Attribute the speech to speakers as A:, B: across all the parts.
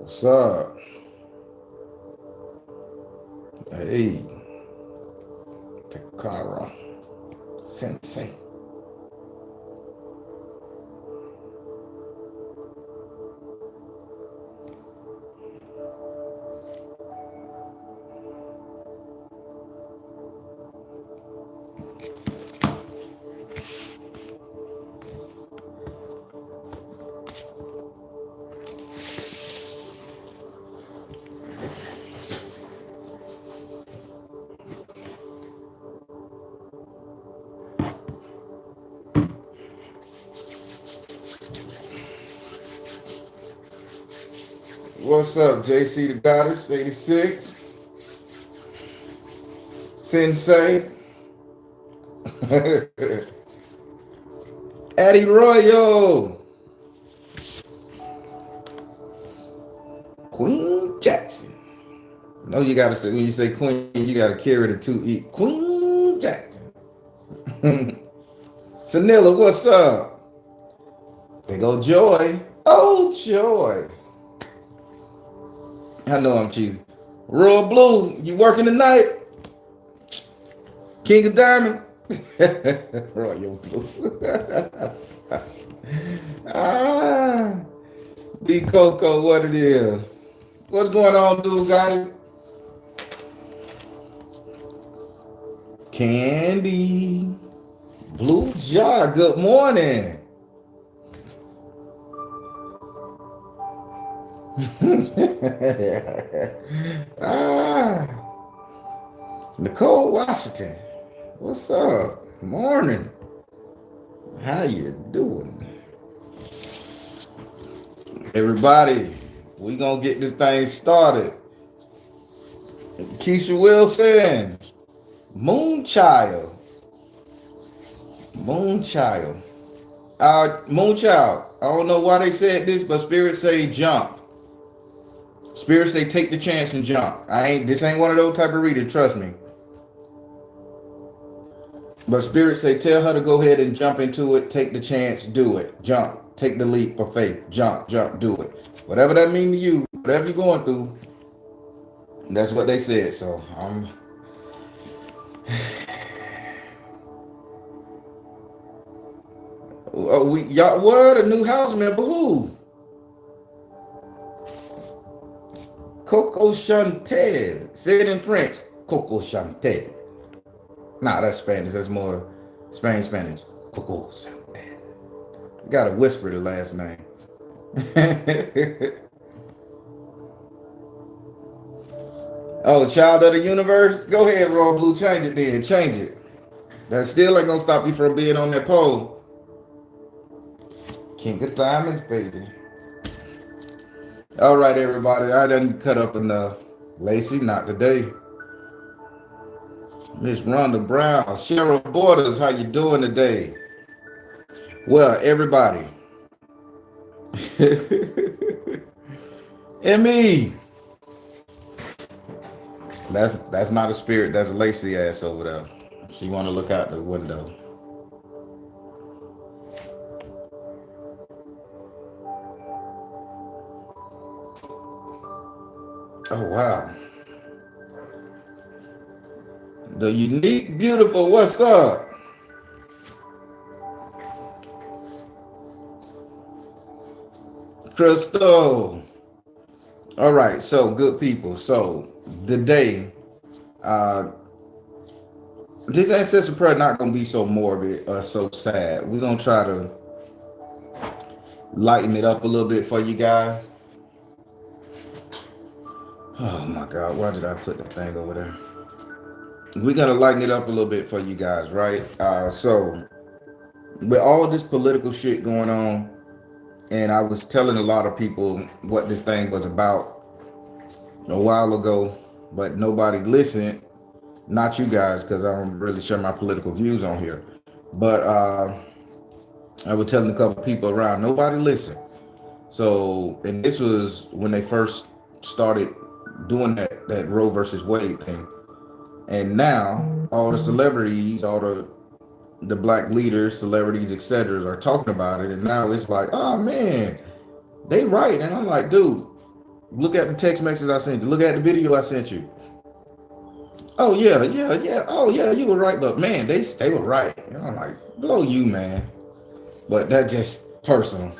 A: What's up? Hey, Takara Sensei. What's up, JC the Goddess 86? Sensei. Addie Royo. Queen Jackson. No, you gotta say, when you say Queen, you gotta carry the two E. Queen Jackson. Sanilla, what's up? They go Joy. Oh, Joy. I know I'm cheesy. Royal Blue, you working tonight? King of Diamond? Royal Blue. ah, D Coco, what it is? What's going on, dude? Got it? Candy. Blue Jar, good morning. ah, Nicole Washington, what's up? Morning. How you doing? Everybody, we gonna get this thing started. Keisha Wilson, Moonchild. Moonchild. Moonchild. I don't know why they said this, but Spirit say jump. Spirit say take the chance and jump. This ain't one of those type of readings, trust me. But Spirit say tell her to go ahead and jump into it, take the chance, do it. Jump. Take the leap of faith. Jump, do it. Whatever that mean to you, whatever you're going through, that's what they said. So y'all what? A new house member? Who? Coco Chantel. Say it in French. Coco Chantel. Nah, that's Spanish. That's more Spanish. Coco Chantel. You gotta whisper the last name. Oh, child of the universe? Go ahead, Royal Blue. Change it then. Change it. That still ain't gonna stop you from being on that pole. King of Diamonds, baby. All right, everybody. I done cut up enough. Lacey, not today. Miss Rhonda Brown, Cheryl Borders, how you doing today? Well, everybody. Me. That's not a spirit. That's a Lacey ass over there. She want to look out the window. Oh wow. The unique, beautiful. What's up? Crystal. All right. So good people. So today, this ancestor prayer not gonna be so morbid or so sad. We're gonna try to lighten it up a little bit for you guys. Oh my God, why did I put the thing over there? We're gonna lighten it up a little bit for you guys, right? So with all this political shit going on, and I was telling a lot of people what this thing was about a while ago, but nobody listened. Not you guys, because I don't really share my political views on here. But I was telling a couple people around, nobody listened. So, and this was when they first started doing that Roe versus Wade thing. And now all the celebrities, all the black leaders, celebrities, etc., are talking about it. And now it's like, oh man, they right. And I'm like, dude, Look at the text messages I sent you. Look at the video I sent you. Oh yeah, yeah, yeah. Oh yeah, you were right, but man, they were right. And I'm like, blow you, man. But that just personal.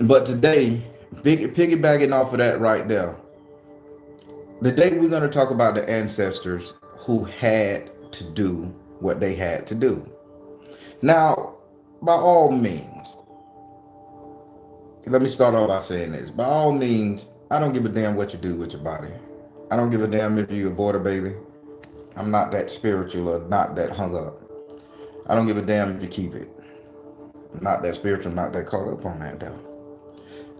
A: But today, piggybacking off of that right there, today we're gonna talk about the ancestors who had to do what they had to do. Now, by all means, let me start off by saying this. By all means, I don't give a damn what you do with your body. I don't give a damn if you abort a baby. I'm not that spiritual or not that hung up. I don't give a damn if you keep it. I'm not that spiritual, not that caught up on that though.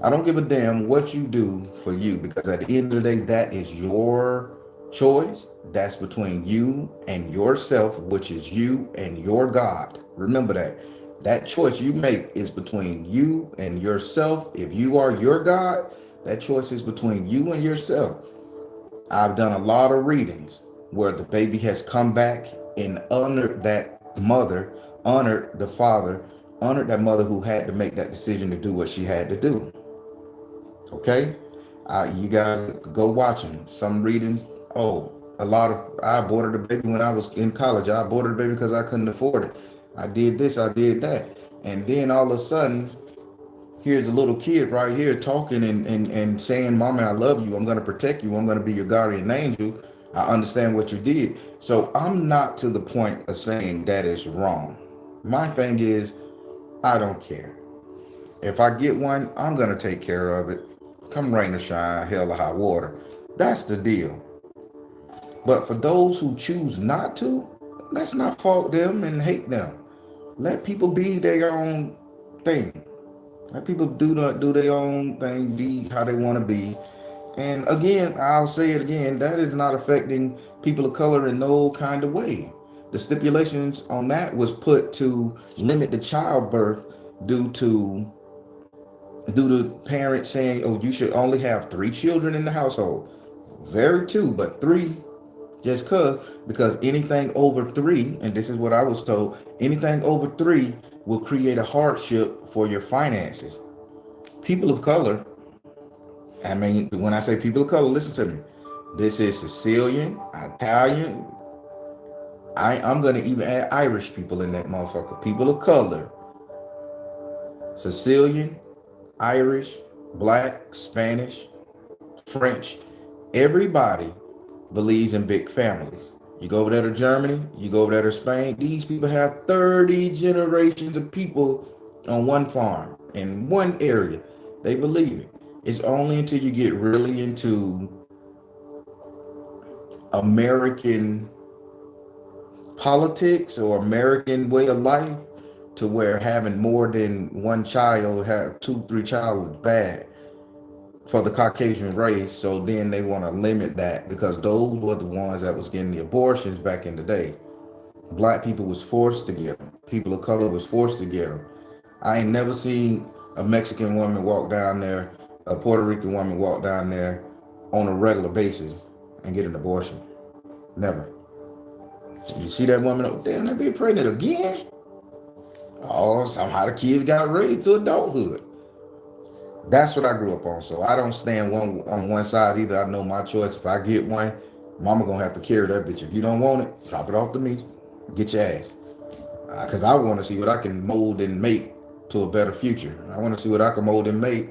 A: I don't give a damn what you do for you because at the end of the day, that is your choice. That's between you and yourself, which is you and your God. Remember that. That choice you make is between you and yourself. If you are your God, that choice is between you and yourself. I've done a lot of readings where the baby has come back and honored that mother, honored the father, honored that mother who had to make that decision to do what she had to do. Okay, you guys go watching some readings. Oh, a lot of I aborted a baby when I was in college. I aborted a baby because I couldn't afford it. I did this, I did that, and then all of a sudden, here's a little kid right here talking and saying, "Mama, I love you. I'm going to protect you. I'm going to be your guardian angel. I understand what you did." So I'm not to the point of saying that is wrong. My thing is, I don't care. If I get one, I'm gonna take care of it. Come rain or shine, hell or high water. That's the deal. But for those who choose not to, let's not fault them and hate them. Let people be their own thing. Let people do their own thing, be how they want to be. And again, I'll say it again, that is not affecting people of color in no kind of way. The stipulations on that was put to limit the childbirth due to parents saying, "Oh, you should only have 3 children in the household." Very two, but three, just because anything over three, and this is what I was told, anything over three will create a hardship for your finances. People of color, I mean, when I say people of color, listen to me. This is Sicilian, Italian. I'm gonna even add Irish people in that motherfucker. People of color, Sicilian, Irish, Black, Spanish, French, everybody believes in big families. You go over there to Germany, you go over there to Spain, these people have 30 generations of people on one farm in one area. They believe it. It's only until you get really into American politics or American way of life to where having more than one child, have two, three child is bad for the Caucasian race. So then they want to limit that because those were the ones that was getting the abortions back in the day. Black people was forced to get them. People of color was forced to get them. I ain't never seen a Mexican woman walk down there, a Puerto Rican woman walk down there on a regular basis and get an abortion. Never. You see that woman, oh damn, that be pregnant again? Oh, somehow the kids got raised to adulthood. That's what I grew up on. So I don't stand one on one side either. I know my choice. If I get one, mama gonna have to carry that bitch. If you don't want it, drop it off to me. Get your ass. Cause I want to see what I can mold and make to a better future. I want to see what I can mold and make.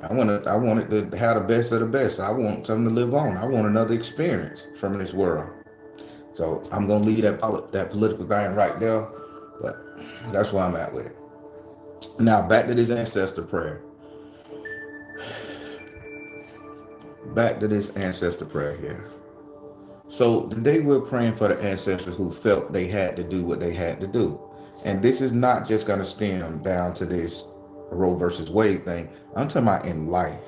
A: I want it to have the best of the best. I want something to live on. I want another experience from this world. So I'm gonna leave that political thing right there. But that's where I'm at with it. Now back to this ancestor prayer. Back to this ancestor prayer here. So today we're praying for the ancestors who felt they had to do what they had to do. And this is not just going to stem down to this Roe versus Wade thing. I'm talking about in life.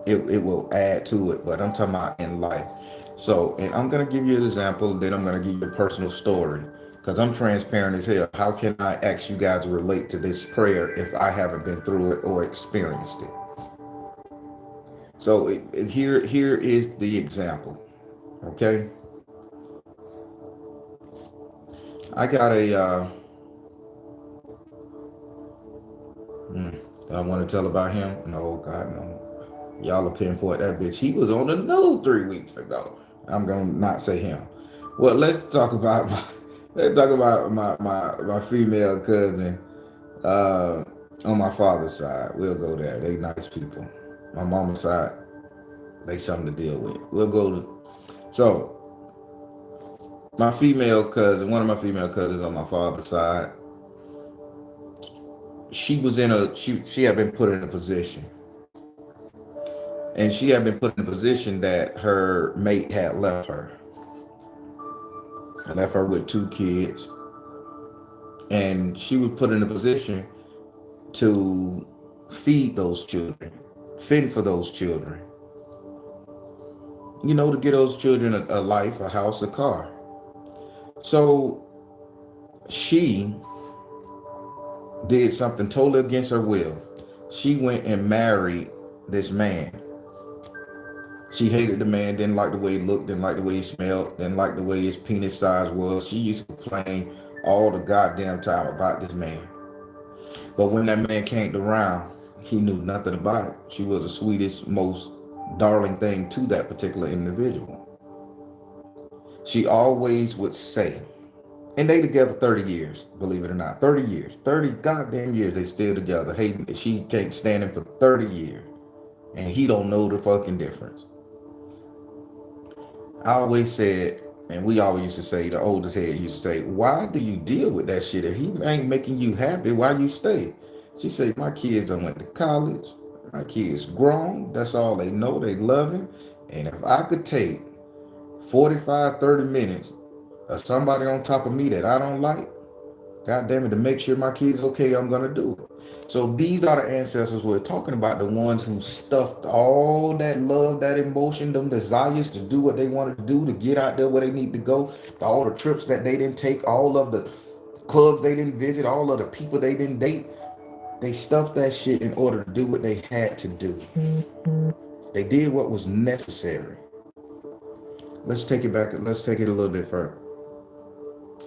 A: It will add to it, but I'm talking about in life. So, and I'm going to give you an example, then I'm going to give you a personal story because I'm transparent as hell. How can I ask you guys to relate to this prayer if I haven't been through it or experienced it? So here is the example. Okay, I got a I want to tell about him? No, God, no. Y'all will pinpoint that bitch. He was on the news 3 weeks ago. I'm gonna not say him. Well, let's talk about my female cousin uh, on my father's side. We'll go there. They nice people. My mama's side, they something to deal with. We'll go to so my female cousin, one of my female cousins on my father's side, she had been put in a position, and she had been put in a position that her mate had left her with 2 kids, and she was put in a position to feed those children, fend for those children, to get those children a life, a house, a car. So she did something totally against her will. She went and married this man. She hated the man, didn't like the way he looked, didn't like the way he smelled, didn't like the way his penis size was. She used to complain all the goddamn time about this man. But when that man came around, he knew nothing about it. She was the sweetest, most darling thing to that particular individual. She always would say, and they together 30 years, believe it or not. 30 years. 30 goddamn years they still together. Hey, she can't stand him for 30 years. And he don't know the fucking difference. I always said, and we always used to say, the oldest head used to say, why do you deal with that shit? If he ain't making you happy, why you stay? She said, my kids done went to college. My kids grown. That's all they know. They love him. And if I could take 45, 30 minutes of somebody on top of me that I don't like, God damn it, to make sure my kids okay, I'm gonna do it. So these are the ancestors we're talking about, the ones who stuffed all that love, that emotion, them desires to do what they wanted to do, to get out there where they need to go, all the trips that they didn't take, all of the clubs they didn't visit, all of the people they didn't date. They stuffed that shit in order to do what they had to do. They did what was necessary. Let's take it back. Let's take it a little bit further.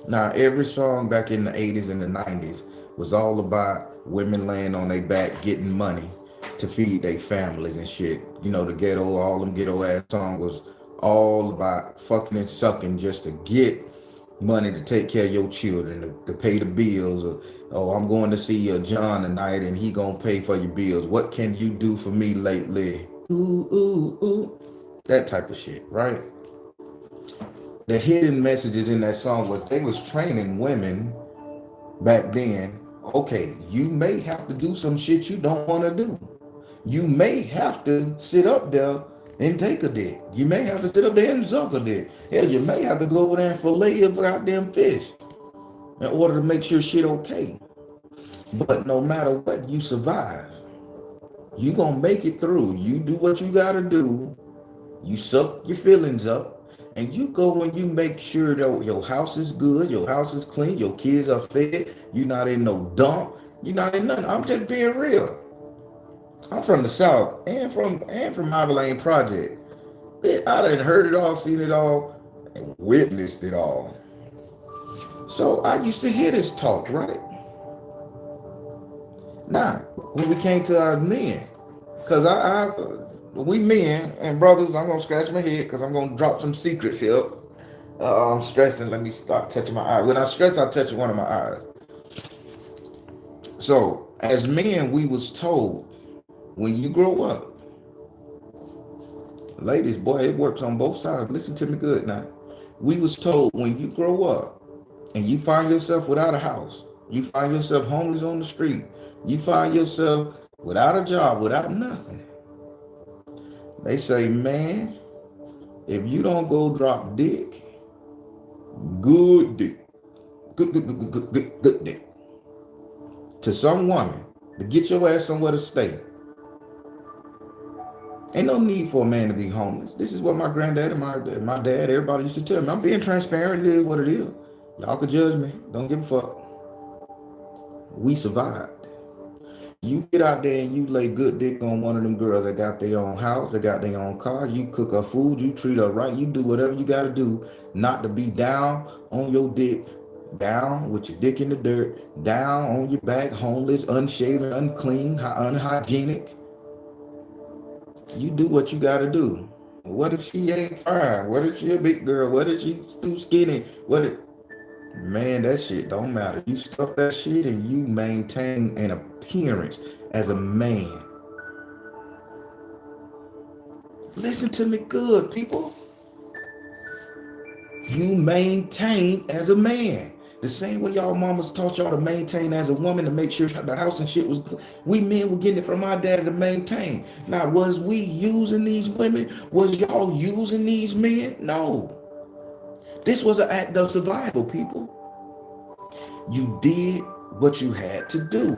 A: Now, every song back in the 80s and the 90s was all about women laying on their back getting money to feed their families and shit. The ghetto, all them ghetto ass song was all about fucking and sucking just to get money to take care of your children, to pay the bills. Or, oh, I'm going to see your John tonight and he gonna pay for your bills. What can you do for me lately? Ooh, ooh, ooh. That type of shit, right? The hidden messages in that song was they was training women back then. Okay, you may have to do some shit you don't want to do. You may have to sit up there and take a dick. You may have to sit up there and suck a dick. Hell, you may have to go over there and fillet a goddamn fish in order to make sure shit okay. But no matter what, you survive. You gonna make it through. You do what you gotta do. You suck your feelings up. And you go and you make sure that your house is good, your house is clean, your kids are fed, you're not in no dump, you're not in nothing. I'm just being real. I'm from the South and from Ivy Lane Project. I done heard it all, seen it all, and witnessed it all. So I used to hear this talk, right? Now, when we came to our men, because we men and brothers, I'm gonna scratch my head because I'm gonna drop some secrets here. I'm stressing. Let me start touching my eye. When I stress, I touch one of my eyes. So, as men, we was told when you grow up, ladies, boy, it works on both sides. Listen to me good now. We was told when you grow up and you find yourself without a house, you find yourself homeless on the street, you find yourself without a job, without nothing. They say, man, if you don't go drop dick, good dick, good dick, to some woman to get your ass somewhere to stay. Ain't no need for a man to be homeless. This is what my granddad and my dad, everybody used to tell me. I'm being transparent. It is what it is. Y'all could judge me. Don't give a fuck. We survived. You get out there and you lay good dick on one of them girls that got their own house, that got their own car. You cook her food, you treat her right, you do whatever you got to do not to be down on your dick Down with your dick in the dirt, down on your back, homeless, unshaven, unclean, unhygienic. You do what you gotta do. What if she ain't fine? What if she a big girl? What if she's too skinny? What if man, that shit don't matter. You stuff that shit and you maintain an appearance as a man. Listen to me good, people. You maintain as a man. The same way y'all mamas taught y'all to maintain as a woman to make sure the house and shit was. We men were getting it from our daddy to maintain. Now, was we using these women? Was y'all using these men? No. This was an act of survival, people. You did what you had to do.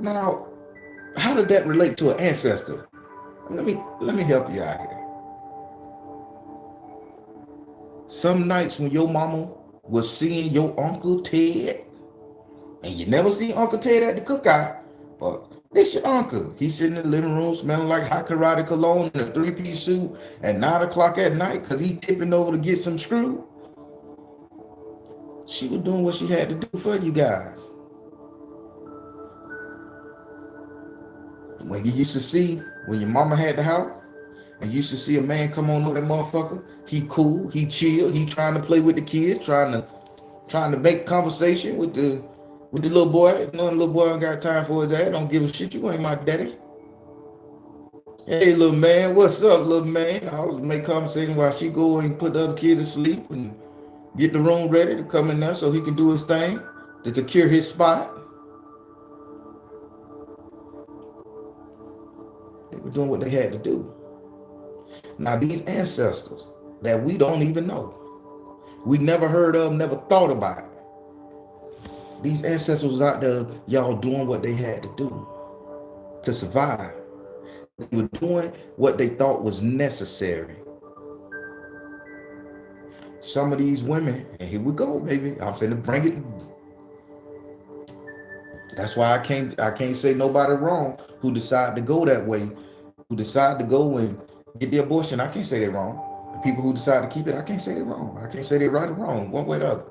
A: Now, how did that relate to an ancestor? Let me help you out here. Some nights when your mama was seeing your Uncle Ted, and you never see Uncle Ted at the cookout, but this your uncle. He's sitting in the living room smelling like hot karate cologne in a three-piece suit at 9 o'clock at night because he tipping over to get some screw. She was doing what she had to do for you guys. When you used to see, when your mama had the house, and you used to see a man come on with that motherfucker, he cool, he chill, he trying to play with the kids, trying to make conversation with the little boy. No little boy don't got time for his ass, don't give a shit. You ain't my daddy. Hey little man, what's up, little man? I was make conversation while she go and put the other kids to sleep and get the room ready to come in there so he can do his thing to secure his spot. They were doing what they had to do. Now these ancestors that we don't even know, we never heard of, never thought about. These ancestors was out there, y'all doing what they had to do to survive. They were doing what they thought was necessary. Some of these women, and here we go, baby. I'm finna bring it. That's why I can't say nobody wrong who decide to go that way, who decide to go and get the abortion. I can't say they're wrong. The people who decide to keep it, I can't say they're wrong. I can't say they're right or wrong, one way or the other.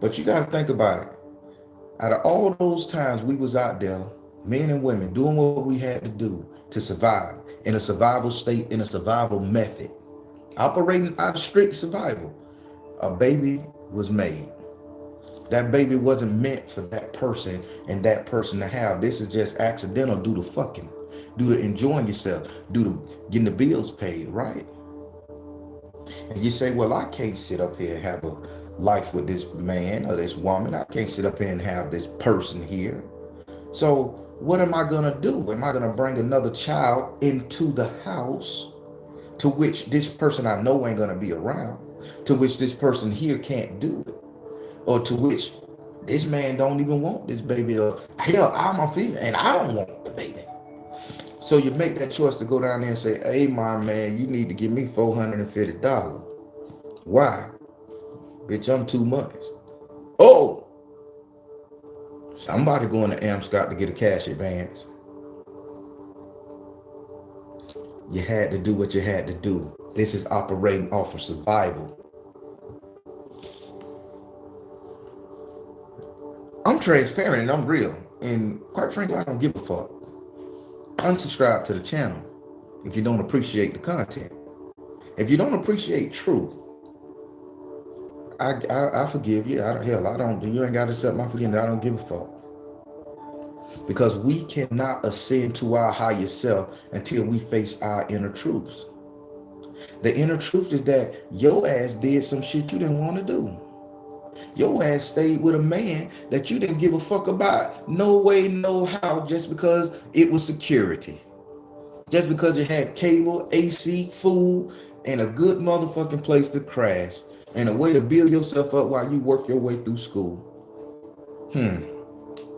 A: But you got to think about it. Out of all those times we was out there, men and women, doing what we had to do to survive in a survival state, in a survival method, operating out of strict survival, a baby was made. That baby wasn't meant for that person and that person to have. This is just accidental due to fucking, due to enjoying yourself, due to getting the bills paid, right? And you say, well, I can't sit up here and have a life with this man or this woman. I can't sit up here and have this person here. So what am I going to do? Am I going to bring another child into the house to which this person I know ain't going to be around, to which this person here can't do it, or to which this man don't even want this baby, or hell, I'm a female and I don't want the baby. So you make that choice to go down there and say, hey, my man, you need to give me $450. Why? Bitch, I'm 2 months. Oh, somebody going to Amscott to get a cash advance. You had to do what you had to do. This is operating off of survival. I'm transparent and I'm real. And quite frankly, I don't give a fuck. Unsubscribe to the channel if you don't appreciate the content. If you don't appreciate truth, I forgive you. I don't. You ain't got to accept my forgiveness. I don't give a fuck. Because we cannot ascend to our higher self until we face our inner truths. The inner truth is that your ass did some shit you didn't want to do. Your ass stayed with a man that you didn't give a fuck about. No way, no how, just because it was security. Just because you had cable, AC, food, and a good motherfucking place to crash. And a way to build yourself up while you work your way through school.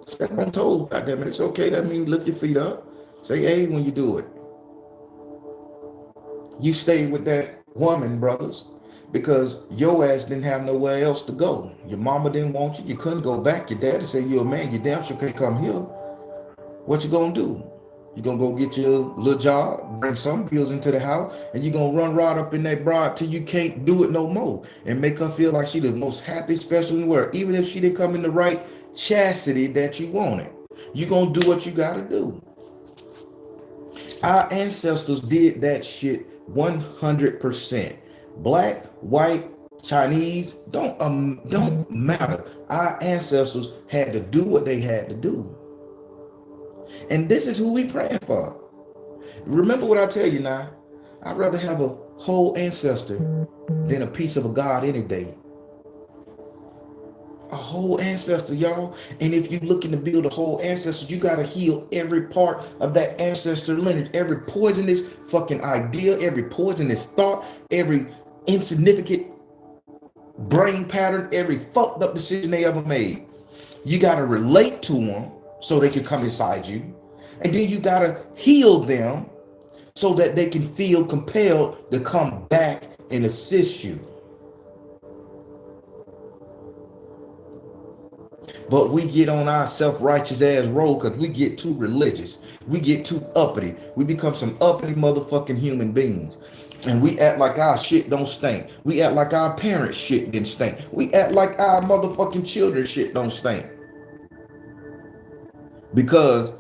A: Step on toes, goddammit. It's okay. That means lift your feet up. Say hey when you do it. You stayed with that woman, brothers, because your ass didn't have nowhere else to go. Your mama didn't want you. You couldn't go back. Your daddy said you're a man. You damn sure can't come here. What you gonna do? You're gonna go get your little job, bring some bills into the house, and you're gonna run right up in that broad till you can't do it no more and make her feel like she the most happy, special in the world, even if she didn't come in the right chastity that you wanted. You're gonna do what you gotta do. Our ancestors did that shit 100%. Black, white, Chinese, don't matter. Our ancestors had to do what they had to do. And this is who we praying for. Remember what I tell you now. I'd rather have a whole ancestor than a piece of a God any day. A whole ancestor, y'all. And if you're looking to build a whole ancestor, you got to heal every part of that ancestor lineage, every poisonous fucking idea, every poisonous thought, every insignificant brain pattern, every fucked up decision they ever made. You got to relate to them so they can come inside you. And then you got to heal them so that they can feel compelled to come back and assist you. But we get on our self-righteous ass road because we get too religious. We get too uppity. We become some uppity motherfucking human beings. And we act like our shit don't stink. We act like our parents' shit didn't stink. We act like our motherfucking children's shit don't stink. Because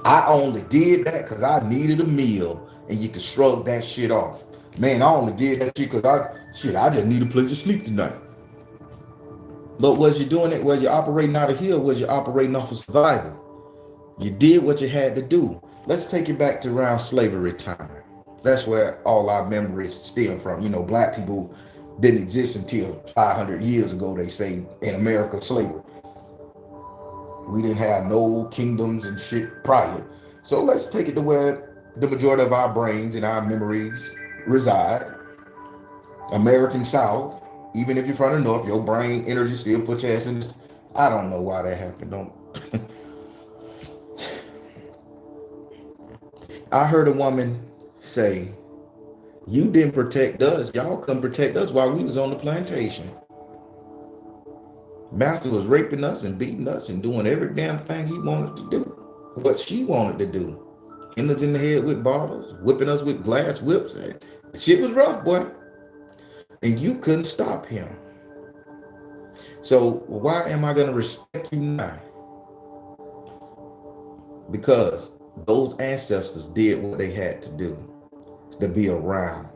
A: I only did that because I needed a meal, and you can shrug that shit off. Man, I only did that shit because I just need a place to sleep tonight. But was you doing it? Was you operating out of here? Was you operating off of survival? You did what you had to do. Let's take it back to around slavery time. That's where all our memories stem from. You know, black people didn't exist until 500 years ago, they say, in America, slavery. We didn't have no kingdoms and shit prior. So let's take it to where the majority of our brains and our memories reside. American South. Even if you're from the North, your brain energy still put your ass in this. I don't know why that happened. Don't. I heard a woman say, "You didn't protect us. Y'all couldn't protect us while we was on the plantation. Master was raping us and beating us and doing every damn thing he wanted to do. What she wanted to do. Hitting us in the head with bottles, whipping us with glass whips. Shit was rough, boy. And you couldn't stop him. So why am I going to respect you now? Because those ancestors did what they had to do to be around.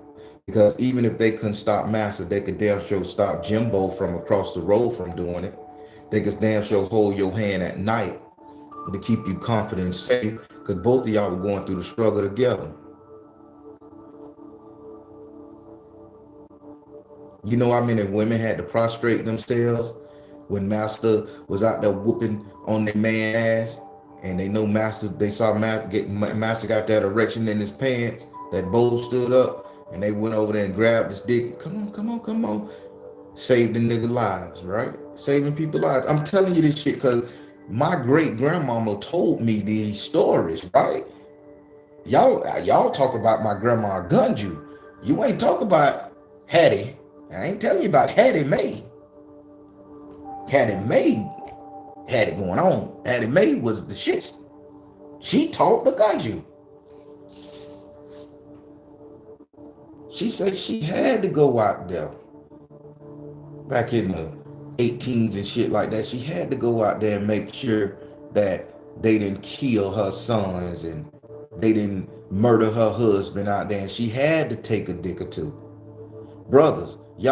A: Because even if they couldn't stop Master, they could damn sure stop Jimbo from across the road from doing it. They could damn sure hold your hand at night to keep you confident and safe, because both of y'all were going through the struggle together. You know how many women had to prostrate themselves when Master was out there whooping on their man ass, and they know Master, they saw Master got that erection in his pants, that bowl stood up, and they went over there and grabbed his dick. Come on, come on, come on. Saved the nigga lives, right? Saving people lives. I'm telling you this shit because my great grandmama told me these stories, right? Y'all talk about my grandma gunned you. You ain't talk about Hattie. I ain't telling you about Hattie Mae. Hattie Mae had it going on. Hattie Mae was the shit. She taught the gunju. She said she had to go out there back in the 18s and shit like that. She had to go out there and make sure that they didn't kill her sons and they didn't murder her husband out there. And she had to take a dick or two. Brothers, you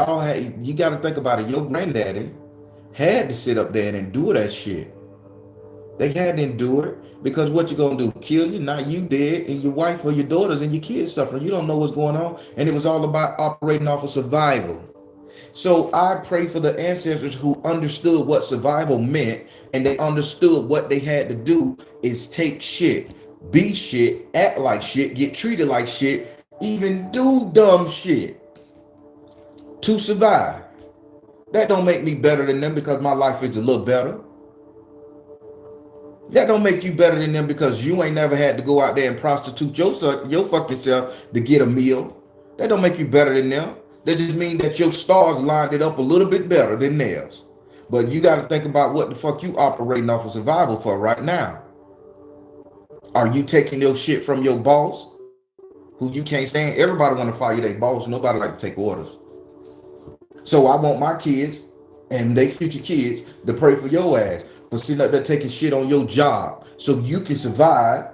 A: got to think about it. Your granddaddy had to sit up there and endure that shit. They had to endure it because what you gonna do? Kill you? Not you dead, and your wife or your daughters and your kids suffering. You don't know what's going on, and it was all about operating off of survival. So I pray for the ancestors who understood what survival meant, and they understood what they had to do is take shit, be shit, act like shit, get treated like shit, even do dumb shit to survive. That don't make me better than them because my life is a little better. That don't make you better than them because you ain't never had to go out there and prostitute your fucking self to get a meal. That don't make you better than them. That just means that your stars lined it up a little bit better than theirs. But you got to think about what the fuck you operating off of survival for right now. Are you taking your shit from your boss, who you can't stand? Everybody want to fire their boss. Nobody like to take orders. So I want my kids and they future kids to pray for your ass for sitting up there taking shit on your job so you can survive,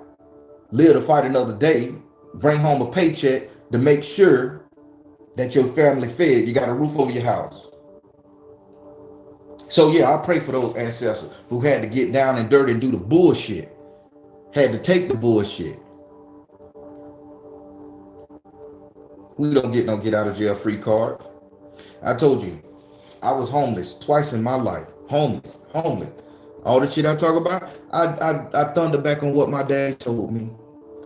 A: live to fight another day, bring home a paycheck to make sure that your family fed. You got a roof over your house. So yeah, I pray for those ancestors who had to get down and dirty and do the bullshit, had to take the bullshit. We don't get no get out of jail free card. I told you, I was homeless twice in my life. Homeless. All the shit I talk about, I thunder back on what my dad told me.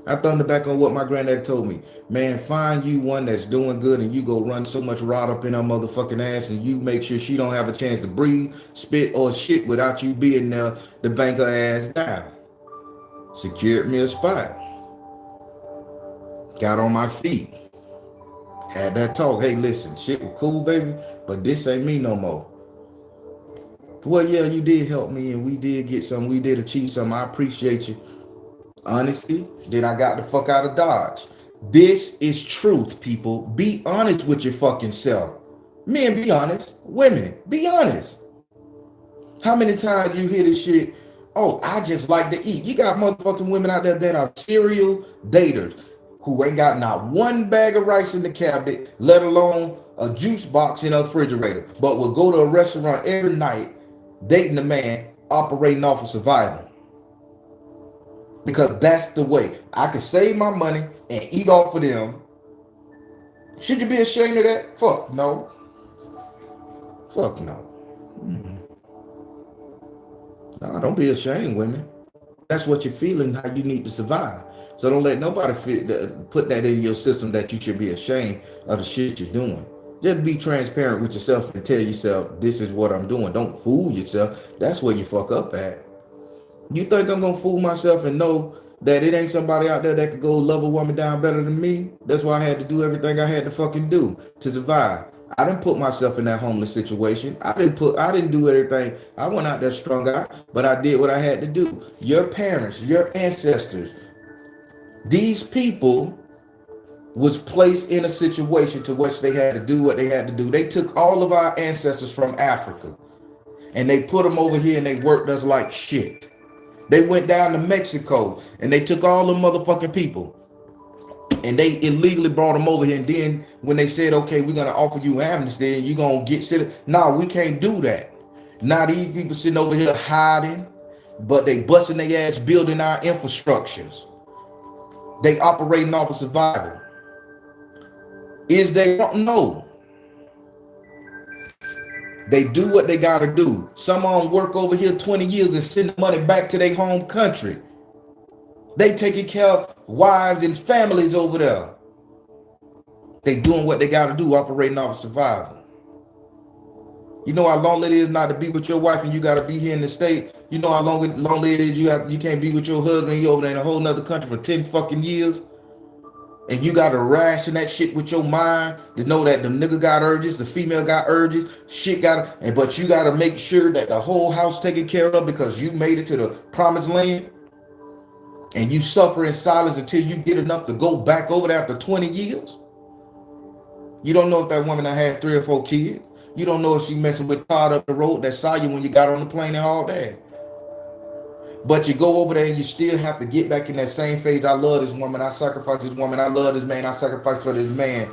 A: I thunder back on what my granddad told me. Man, find you one that's doing good and you go run so much rot up in her motherfucking ass and you make sure she don't have a chance to breathe, spit, or shit without you being there to bank her ass down. Secured me a spot. Got on my feet. Had that talk. Hey, listen, shit was cool, baby, but this ain't me no more. Well, yeah, you did help me and we did get something. We did achieve something. I appreciate you. Honesty. Then I got the fuck out of Dodge. This is truth, people. Be honest with your fucking self. Men, be honest. Women, be honest. How many times you hear this shit? Oh, I just like to eat. You got motherfucking women out there that are serial daters who ain't got not one bag of rice in the cabinet, let alone a juice box in a refrigerator, but will go to a restaurant every night, dating a man, operating off of survival. Because that's the way. I can save my money and eat off of them. Should you be ashamed of that? Fuck no. Fuck no. No, don't be ashamed, women. That's what you're feeling, how you need to survive. So don't let nobody put that in your system that you should be ashamed of the shit you're doing. Just be transparent with yourself and tell yourself, this is what I'm doing. Don't fool yourself. That's where you fuck up at. You think I'm gonna fool myself and know that it ain't somebody out there that could go love a woman down better than me? That's why I had to do everything I had to fucking do to survive. I didn't put myself in that homeless situation. I didn't do everything. I went out there strung out, but I did what I had to do. Your parents, your ancestors, these people was placed in a situation to which they had to do what they had to do. They took all of our ancestors from Africa and they put them over here and they worked us like shit. They went down to Mexico and they took all the motherfucking people and they illegally brought them over here. And then when they said, okay, we're going to offer you amnesty and you're going to get citizen. No, we can't do that. Now these people sitting over here hiding, but they busting their ass building our infrastructures. They operating off of survival. Is they wrong? No. They do what they gotta do. Some of them work over here 20 years and send the money back to their home country. They taking care of wives and families over there. They doing what they gotta do, operating off of survival. You know how long it is not to be with your wife and you gotta be here in the state? You know how long it is you can't be with your husband, you over there in a whole nother country for 10 fucking years? And you gotta ration that shit with your mind to know that the nigga got urges, the female got urges, but you gotta make sure that the whole house taken care of because you made it to the promised land. And you suffer in silence until you get enough to go back over there after 20 years. You don't know if that woman had 3 or 4 kids. You don't know if she messing with Todd up the road that saw you when you got on the plane and all that. But you go over there and you still have to get back in that same phase. I love this woman. I sacrifice this woman. I love this man. I sacrifice for this man.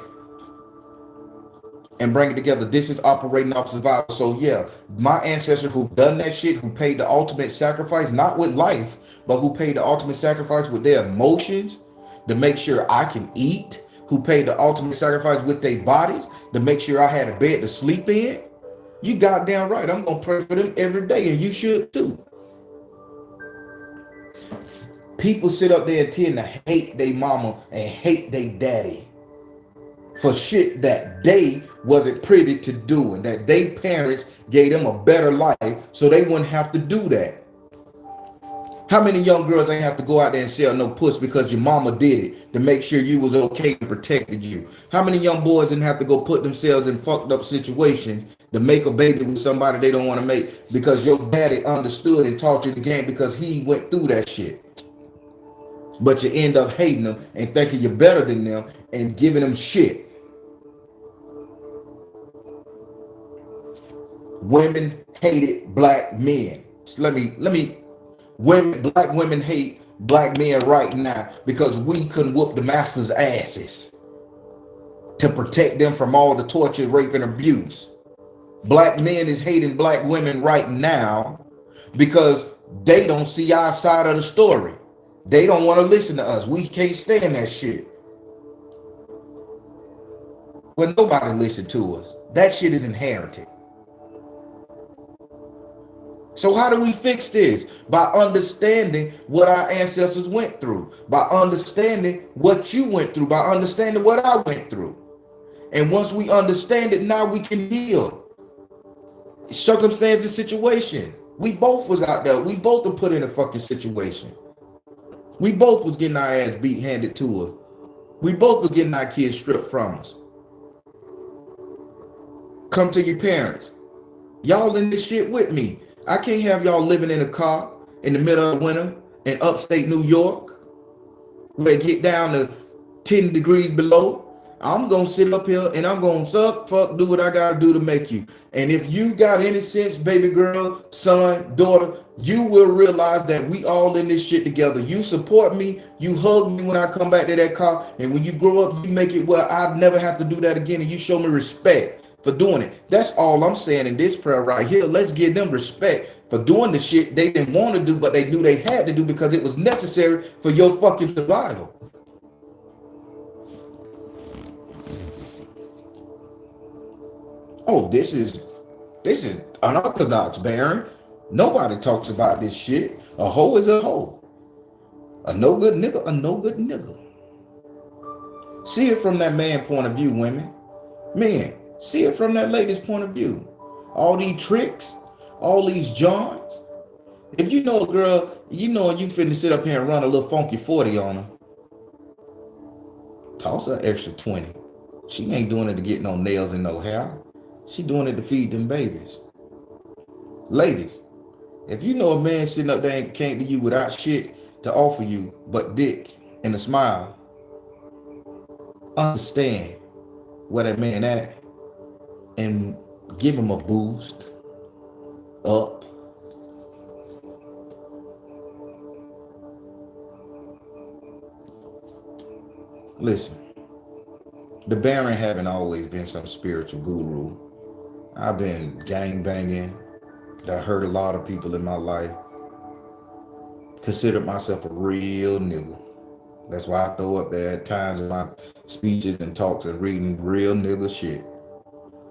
A: And bring it together. This is operating off survival. So yeah, my ancestors who done that shit, who paid the ultimate sacrifice, not with life, but who paid the ultimate sacrifice with their emotions to make sure I can eat, who paid the ultimate sacrifice with their bodies to make sure I had a bed to sleep in. You goddamn right. I'm going to pray for them every day, and you should too. People sit up there and tend to hate their mama and hate their daddy for shit that they wasn't privy to do and that their parents gave them a better life so they wouldn't have to do that. How many young girls ain't have to go out there and sell no puss because your mama did it to make sure you was okay and protected you? How many young boys didn't have to go put themselves in fucked up situations to make a baby with somebody they don't want to make because your daddy understood and taught you the game because he went through that shit? but you end up hating them and thinking you're better than them and giving them shit. Women hated black men. Black women hate black men right now because we couldn't whoop the master's asses to protect them from all the torture, rape, and abuse. Black men is hating black women right now because they don't see our side of the story. They don't want to listen to us. We can't stand that shit. Well, nobody listen to us. That shit is inherited. So how do we fix this? By understanding what our ancestors went through, by understanding what you went through, by understanding what I went through. And once we understand it, now we can heal. Circumstance and situation. We both was out there. We both were put in a fucking situation. We both was getting our ass beat handed to us. We both was getting our kids stripped from us. Come to your parents. Y'all in this shit with me. I can't have y'all living in a car in the middle of winter in upstate New York where it get down to 10 degrees below. I'm going to sit up here and I'm going to suck, fuck, do what I got to do to make you. And if you got any sense, baby girl, son, daughter, you will realize that we all in this shit together. You support me. You hug me when I come back to that car. And when you grow up, you make it where I never have to do that again. And you show me respect for doing it. That's all I'm saying in this prayer right here. Let's give them respect for doing the shit they didn't want to do, but they knew they had to do because it was necessary for your fucking survival. Oh, this is unorthodox, Baron. Nobody talks about this shit. A hoe is a hoe. A no good nigga, a no good nigga. See it from that man point of view, women. Men, see it from that lady's point of view. All these tricks, all these joints. If you know a girl, you know you finna sit up here and run a little funky 40 on her, toss her extra 20. She ain't doing it to get no nails and no hair. She doing it to feed them babies. Ladies, if you know a man sitting up there and came to you without shit to offer you but dick and a smile, understand where that man at and give him a boost up. Listen, the Baron haven't always been some spiritual guru. I've been gang banging. I hurt a lot of people in my life. Considered myself a real nigga. That's why I throw up there at times in my speeches and talks and reading real nigga shit.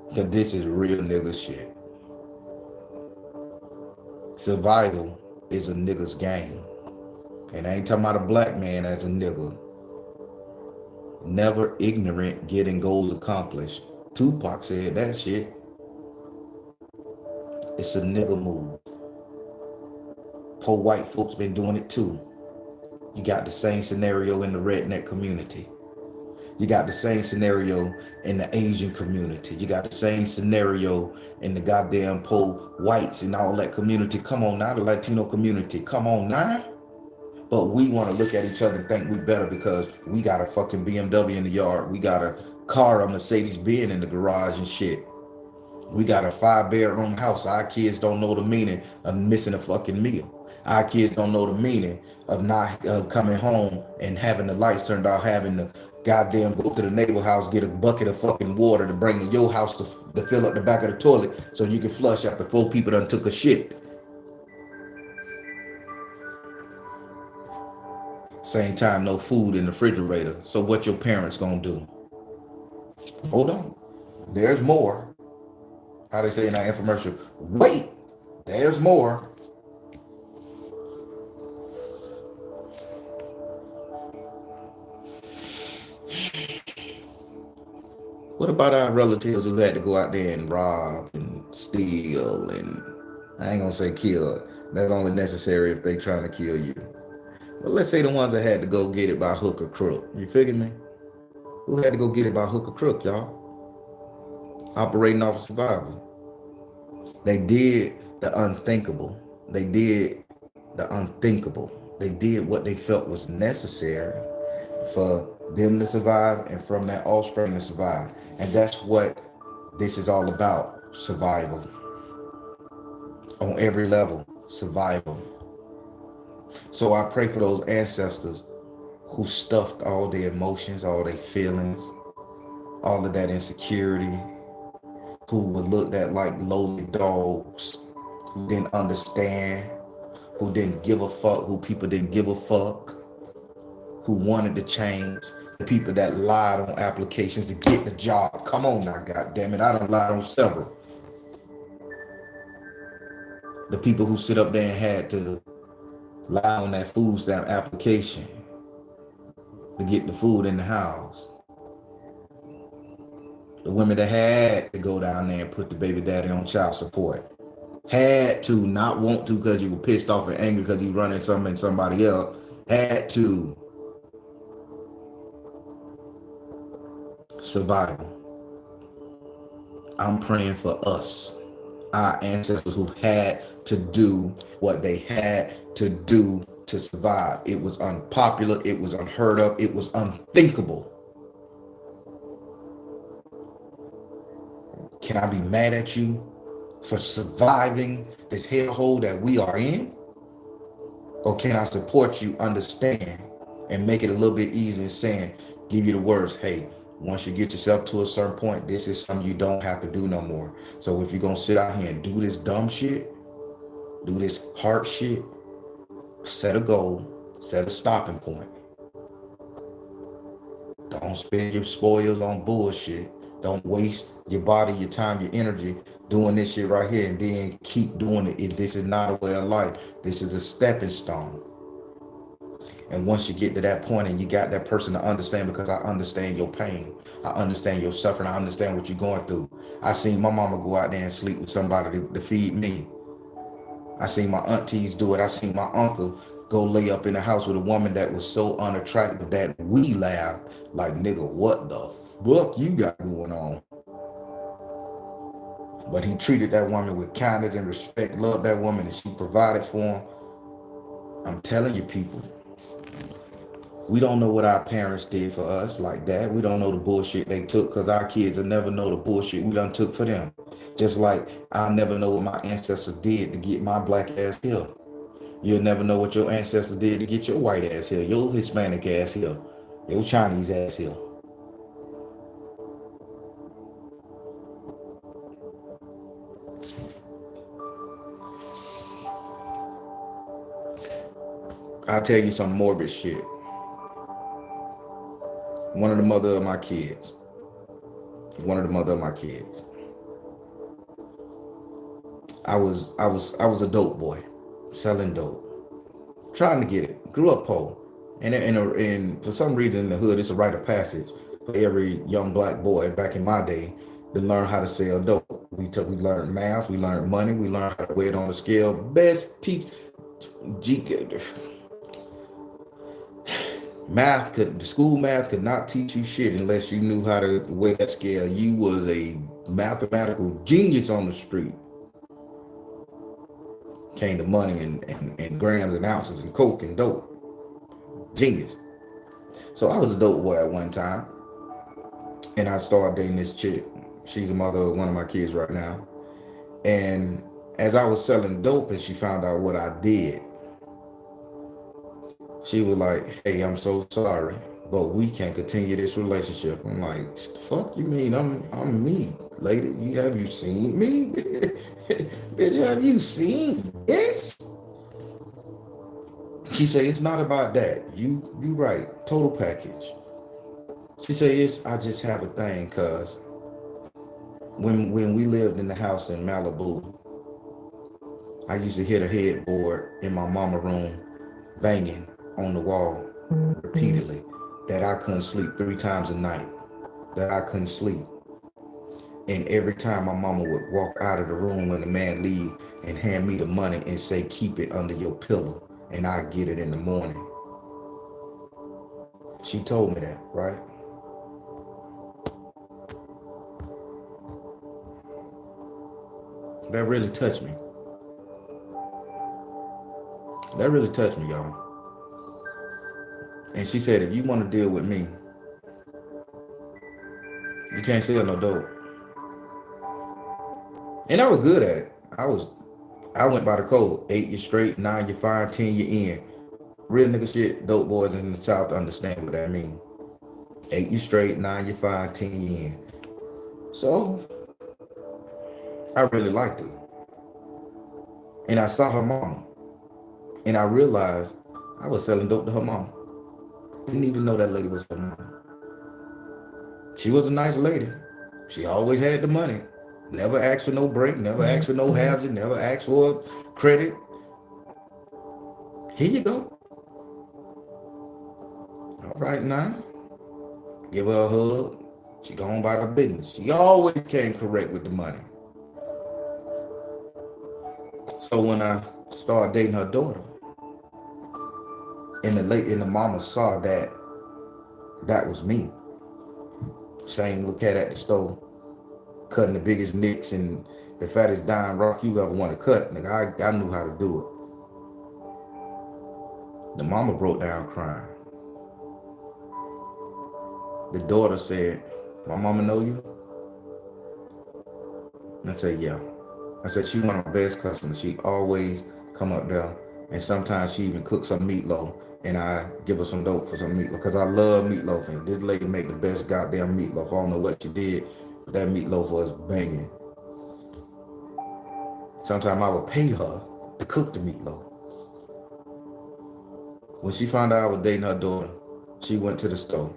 A: Because this is real nigga shit. Survival is a nigga's game. And I ain't talking about a black man as a nigga. Never ignorant, getting goals accomplished. Tupac said that shit. It's a nigga move. Poor white folks been doing it too. You got the same scenario in the redneck community. You got the same scenario in the Asian community. You got the same scenario in the goddamn poor whites and all that community. Come on now, the Latino community. Come on now. But we want to look at each other and think we better because we got a fucking BMW in the yard. We got a car, a Mercedes-Benz in the garage and shit. We got a 5-bedroom house. Our kids don't know the meaning of missing a fucking meal. Our kids don't know the meaning of not coming home and having the lights turned off, having to goddamn go to the neighbor house, get a bucket of fucking water to bring to your house to fill up the back of the toilet so you can flush after 4 people done took a shit. Same time, no food in the refrigerator. So what your parents gonna do? Hold on. There's more. How they say in that infomercial, wait, there's more. What about our relatives who had to go out there and rob and steal and, I ain't gonna say kill. That's only necessary if they trying to kill you. But let's say the ones that had to go get it by hook or crook. You figure me? Who had to go get it by hook or crook, y'all? Operating off of survival. They did the unthinkable. They did the unthinkable. They did what they felt was necessary for them to survive and from that offspring to survive. And that's what this is all about. Survival. On every level, survival. So I pray for those ancestors who stuffed all their emotions, all their feelings, all of that insecurity, who were looked at like lowly dogs, who didn't understand, who didn't give a fuck, who people didn't give a fuck, who wanted to change, the people that lied on applications to get the job. Come on now, goddammit, I done lied on several. The people who sit up there and had to lie on that food stamp application to get the food in the house. The women that had to go down there and put the baby daddy on child support. Had to, not want to because you were pissed off and angry because you running something in somebody else. Had to. Survival. I'm praying for us, our ancestors who had to do what they had to do to survive. It was unpopular, it was unheard of, it was unthinkable. Can I be mad at you for surviving this hellhole that we are in? Or can I support you, understand, and make it a little bit easier saying, give you the words, hey, once you get yourself to a certain point, this is something you don't have to do no more. So if you're going to sit out here and do this dumb shit, do this hard shit, set a goal, set a stopping point. Don't spend your spoils on bullshit. Don't waste your body, your time, your energy doing this shit right here and then keep doing it. If this is not a way of life, this is a stepping stone. And once you get to that point and you got that person to understand, because I understand your pain, I understand your suffering, I understand what you're going through. I seen my mama go out there and sleep with somebody to feed me. I seen my aunties do it. I seen my uncle go lay up in the house with a woman that was so unattractive that we laughed like, nigga, what the fuck you got going on? But he treated that woman with kindness and respect, loved that woman, and she provided for him. I'm telling you, people, we don't know what our parents did for us like that. We don't know the bullshit they took, because our kids will never know the bullshit we done took for them. Just like I'll never know what my ancestors did to get my black ass here. You'll never know what your ancestors did to get your white ass here, your Hispanic ass here, your Chinese ass here. I'll tell you some morbid shit. One of the mother of my kids. I was a dope boy, selling dope, trying to get it. Grew up poor, and for some reason in the hood, it's a rite of passage for every young black boy back in my day to learn how to sell dope. We learned math, we learned money, we learned how to weigh it on a scale. Best teach, school math could not teach you shit unless you knew how to weigh that scale. You was a mathematical genius on the street. Came to money and grams and ounces and coke and dope. Genius. So I was a dope boy at one time, and I started dating this chick. She's the mother of one of my kids right now. And as I was selling dope and she found out what I did, she was like, hey, I'm so sorry, but we can't continue this relationship. I'm like, fuck you mean I'm me, lady? Have you seen me? Bitch, have you seen this? She said, it's not about that. You right. Total package. She said, I just have a thing, cause when we lived in the house in Malibu, I used to hit a headboard in my mama room banging on the wall repeatedly, that I couldn't sleep 3 times a night, that I couldn't sleep. And every time my mama would walk out of the room when the man leave and hand me the money and say, keep it under your pillow and I get it in the morning. She told me that, right? That really touched me. That really touched me, y'all. And she said, if you want to deal with me, you can't sell no dope. And I was good at it. I went by the code. 8 year straight, 9 year fine, 10 year in. Real nigga shit, dope boys in the South understand what that mean. 8 year straight, 9 year fine, 10 year in. So I really liked her. And I saw her mama. And I realized I was selling dope to her mama. Didn't even know that lady was her mama. She was a nice lady. She always had the money. Never asked for no break, never asked for no housing, never asked for credit. Here you go. All right now. Give her a hug. She gone by her business. She always came correct with the money. So when I started dating her daughter, and the mama saw that that was me. Same little cat at the store, cutting the biggest nicks and the fattest dime rock you ever want to cut. Nigga, I knew how to do it. The mama broke down crying. The daughter said, my mama know you? And I said, yeah. I said, she one of my best customers. She always come up there, and sometimes she even cook some meatloaf, and I give her some dope for some meatloaf, because I love meatloaf, and this lady make the best goddamn meatloaf. I don't know what she did, but that meatloaf was banging. Sometimes I would pay her to cook the meatloaf. When she found out I was dating her daughter, she went to the store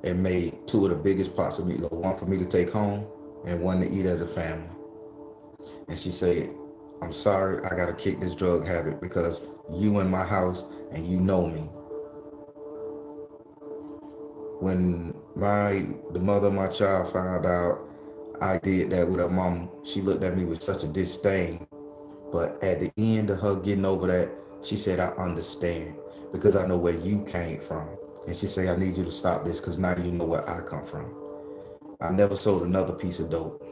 A: and made 2 of the biggest pots of meatloaf, one for me to take home and one to eat as a family. And she said, I'm sorry, I gotta kick this drug habit because you in my house and you know me. When the mother of my child found out I did that with her mom, she looked at me with such a disdain. But at the end of her getting over that, she said, I understand because I know where you came from. And she said, I need you to stop this because now you know where I come from. I never sold another piece of dope.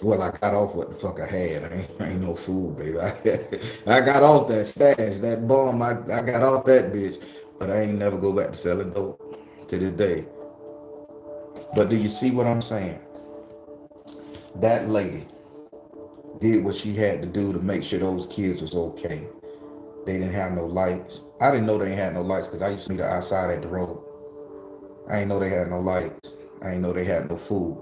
A: Well, I got off what the fuck I had. I ain't no fool, baby. I got off that stash, that bomb. I got off that bitch. But I ain't never go back to selling dope to this day. But do you see what I'm saying? That lady did what she had to do to make sure those kids was okay. They didn't have no lights. I didn't know they ain't had no lights because I used to meet her outside at the road. I ain't know they had no lights. I ain't know they had no food.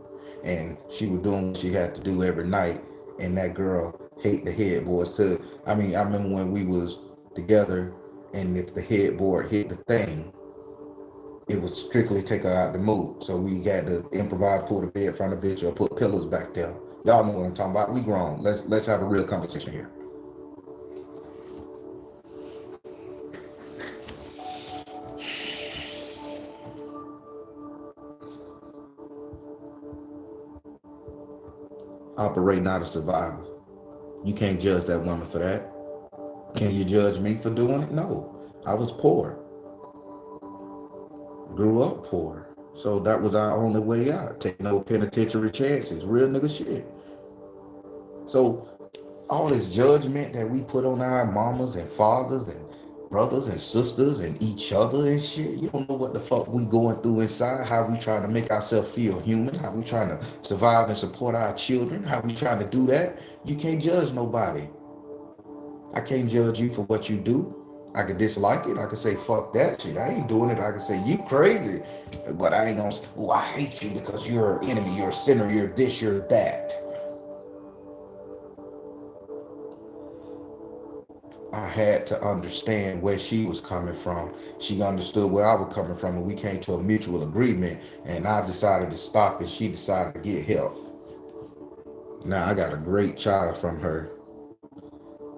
A: And she was doing what she had to do every night. And that girl hate the headboards too. I mean, I remember when we was together and if the headboard hit the thing, it would strictly take her out the mood. So we had to improvise, pull the bed from the bitch or put pillows back there. Y'all know what I'm talking about. We grown. Let's have a real conversation here. Operating out of survival. You can't judge that woman for that. Can you judge me for doing it? No. I was poor. Grew up poor. So that was our only way out. Taking no penitentiary chances. Real nigga shit. So all this judgment that we put on our mamas and fathers and brothers and sisters and each other and shit, you don't know what the fuck we going through inside, how we trying to make ourselves feel human, how we trying to survive and support our children, how we trying to do that. You can't judge nobody. I can't judge you for what you do. I could dislike it. I could say, fuck that shit. I ain't doing it. I could say, you crazy. But I ain't gonna, oh, I hate you because you're an enemy, you're a sinner, you're this, you're that. I had to understand where she was coming from. She understood where I was coming from, and we came to a mutual agreement. And I decided to stop, and she decided to get help. Now I got a great child from her,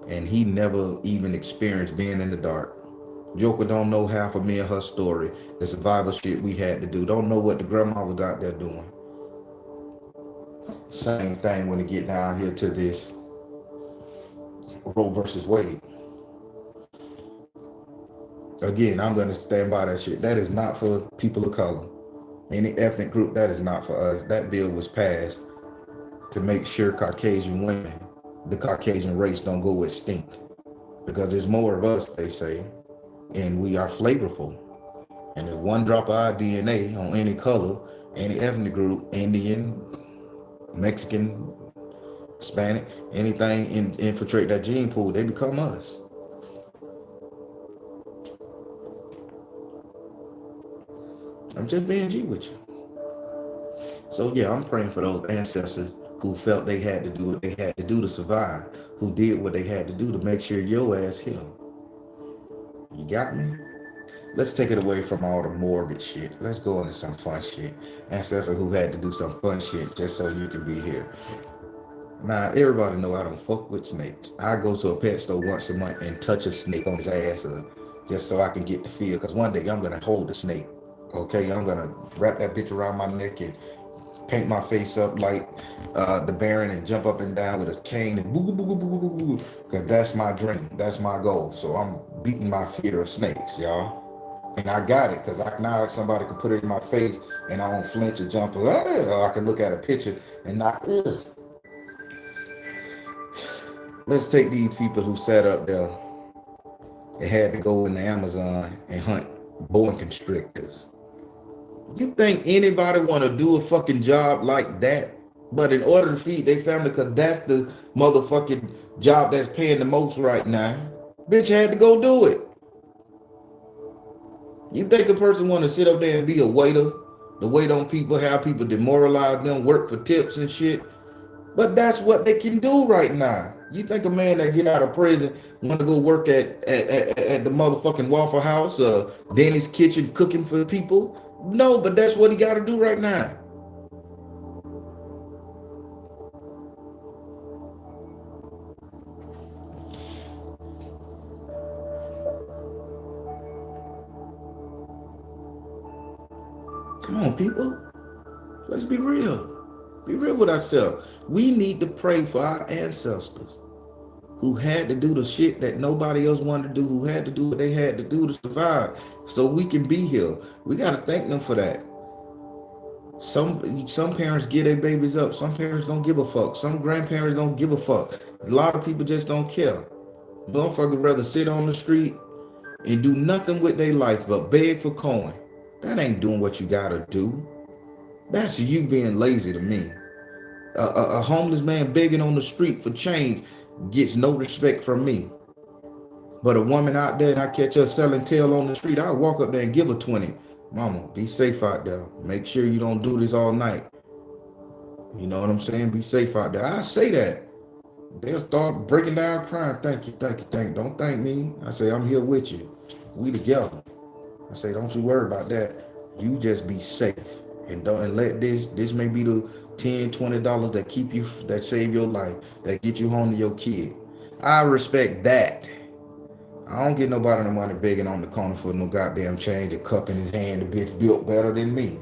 A: and he never even experienced being in the dark. Joker don't know half of me and her story, the survival shit we had to do. Don't know what the grandma was out there doing. Same thing when it get down here to this Roe versus Wade. Again, I'm going to stand by that shit. That is not for people of color. Any ethnic group, that is not for us. That bill was passed to make sure Caucasian women, the Caucasian race, don't go extinct. Because there's more of us, they say, and we are flavorful. And if one drop of our DNA on any color, any ethnic group, Indian, Mexican, Hispanic, anything infiltrate that gene pool, they become us. I'm just being G with you. So yeah, I'm praying for those ancestors who felt they had to do what they had to do to survive, who did what they had to do to make sure your ass healed. You got me? Let's take it away from all the morbid shit. Let's go into some fun shit. Ancestor who had to do some fun shit just so you can be here. Now, everybody know I don't fuck with snakes. I go to a pet store once a month and touch a snake on his ass just so I can get the feel. Because one day I'm going to hold the snake. Okay, I'm going to wrap that bitch around my neck and paint my face up like the Baron and jump up and down with a cane and boo boo boo boo boo boo. Because that's my dream. That's my goal. So I'm beating my fear of snakes, y'all. And I got it because now somebody can put it in my face and I don't flinch or jump. Or I can look at a picture and not, ugh. Let's take these people who sat up there and had to go in the Amazon and hunt boa constrictors. You think anybody want to do a fucking job like that? But in order to feed their family, because that's the motherfucking job that's paying the most right now, bitch had to go do it. You think a person want to sit up there and be a waiter, to wait on people, have people demoralize them, work for tips and shit? But that's what they can do right now. You think a man that get out of prison want to go work at the motherfucking Waffle House or Denny's Kitchen cooking for people? No, but that's what he got to do right now. Come on, people. Let's be real. Be real with ourselves. We need to pray for our ancestors who had to do the shit that nobody else wanted to do, who had to do what they had to do to survive so we can be here. We got to thank them for that. Some parents get their babies up. Some parents don't give a fuck. Some grandparents don't give a fuck. A lot of people just don't care. Motherfuckers rather sit on the street and do nothing with their life but beg for coin. That ain't doing what you gotta do. That's you being lazy to me. A homeless man begging on the street for change gets no respect from me. But a woman out there and I catch her selling tail on the street, I'll walk up there and give her 20. Mama, be safe out there. Make sure you don't do this all night. You know what I'm saying? Be safe out there. I say that. They'll start breaking down crying. Thank you, thank you, thank you. Don't thank me. I say, I'm here with you. We together. I say, don't you worry about that. You just be safe. And let this may be the $10, $20 that keep you, that save your life, that get you home to your kid. I respect that. I don't get nobody no money begging on the corner for no goddamn change, a cup in his hand, the bitch built better than me.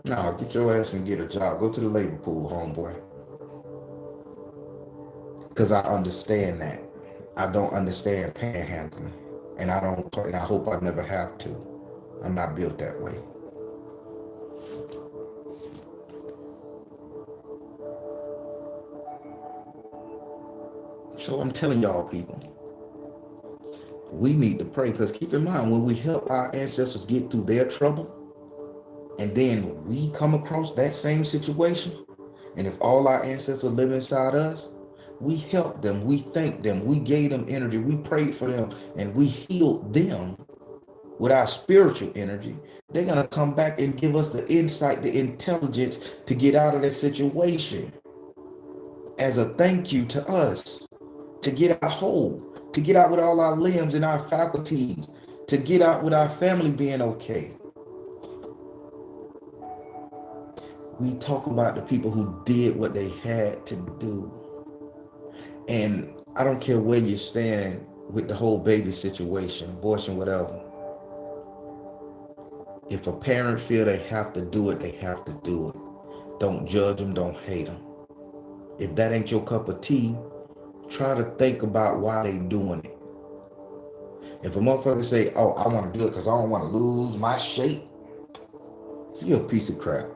A: No, get your ass and get a job. Go to the labor pool, homeboy. Because I understand that. I don't understand panhandling. And I hope I never have to. I'm not built that way. So I'm telling y'all people, we need to pray, because keep in mind, when we help our ancestors get through their trouble, and then we come across that same situation, and if all our ancestors live inside us, we help them, we thank them, we gave them energy, we prayed for them, and we healed them with our spiritual energy. They're going to come back and give us the insight, the intelligence to get out of that situation as a thank you to us, to get out whole, to get out with all our limbs and our faculties, to get out with our family being okay. We talk about the people who did what they had to do. And I don't care where you stand with the whole baby situation, abortion, whatever. If a parent feel they have to do it, they have to do it. Don't judge them, don't hate them. If that ain't your cup of tea, try to think about why they doing it. If a motherfucker say, oh, I want to do it because I don't want to lose my shape, you're a piece of crap.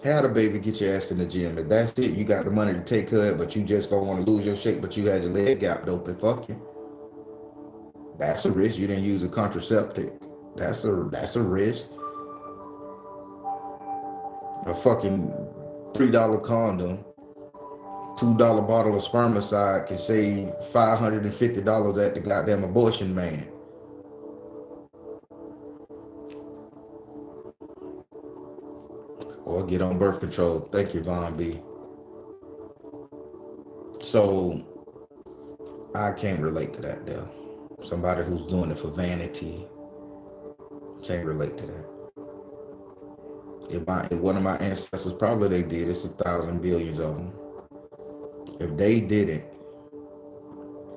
A: Have the baby, get your ass in the gym. If that's it, you got the money to take care of it, but you just don't want to lose your shape, but you had your leg gapped open, fuck you. That's a risk. You didn't use a contraceptive. That's a risk. A fucking $3 condom, $2 bottle of spermicide can save $550 at the goddamn abortion man. Or get on birth control. Thank you, Von B. So I can't relate to that though. Somebody who's doing it for vanity can't relate to that. If one of my ancestors, probably they did, it's 1,000 billions of them. If they did it,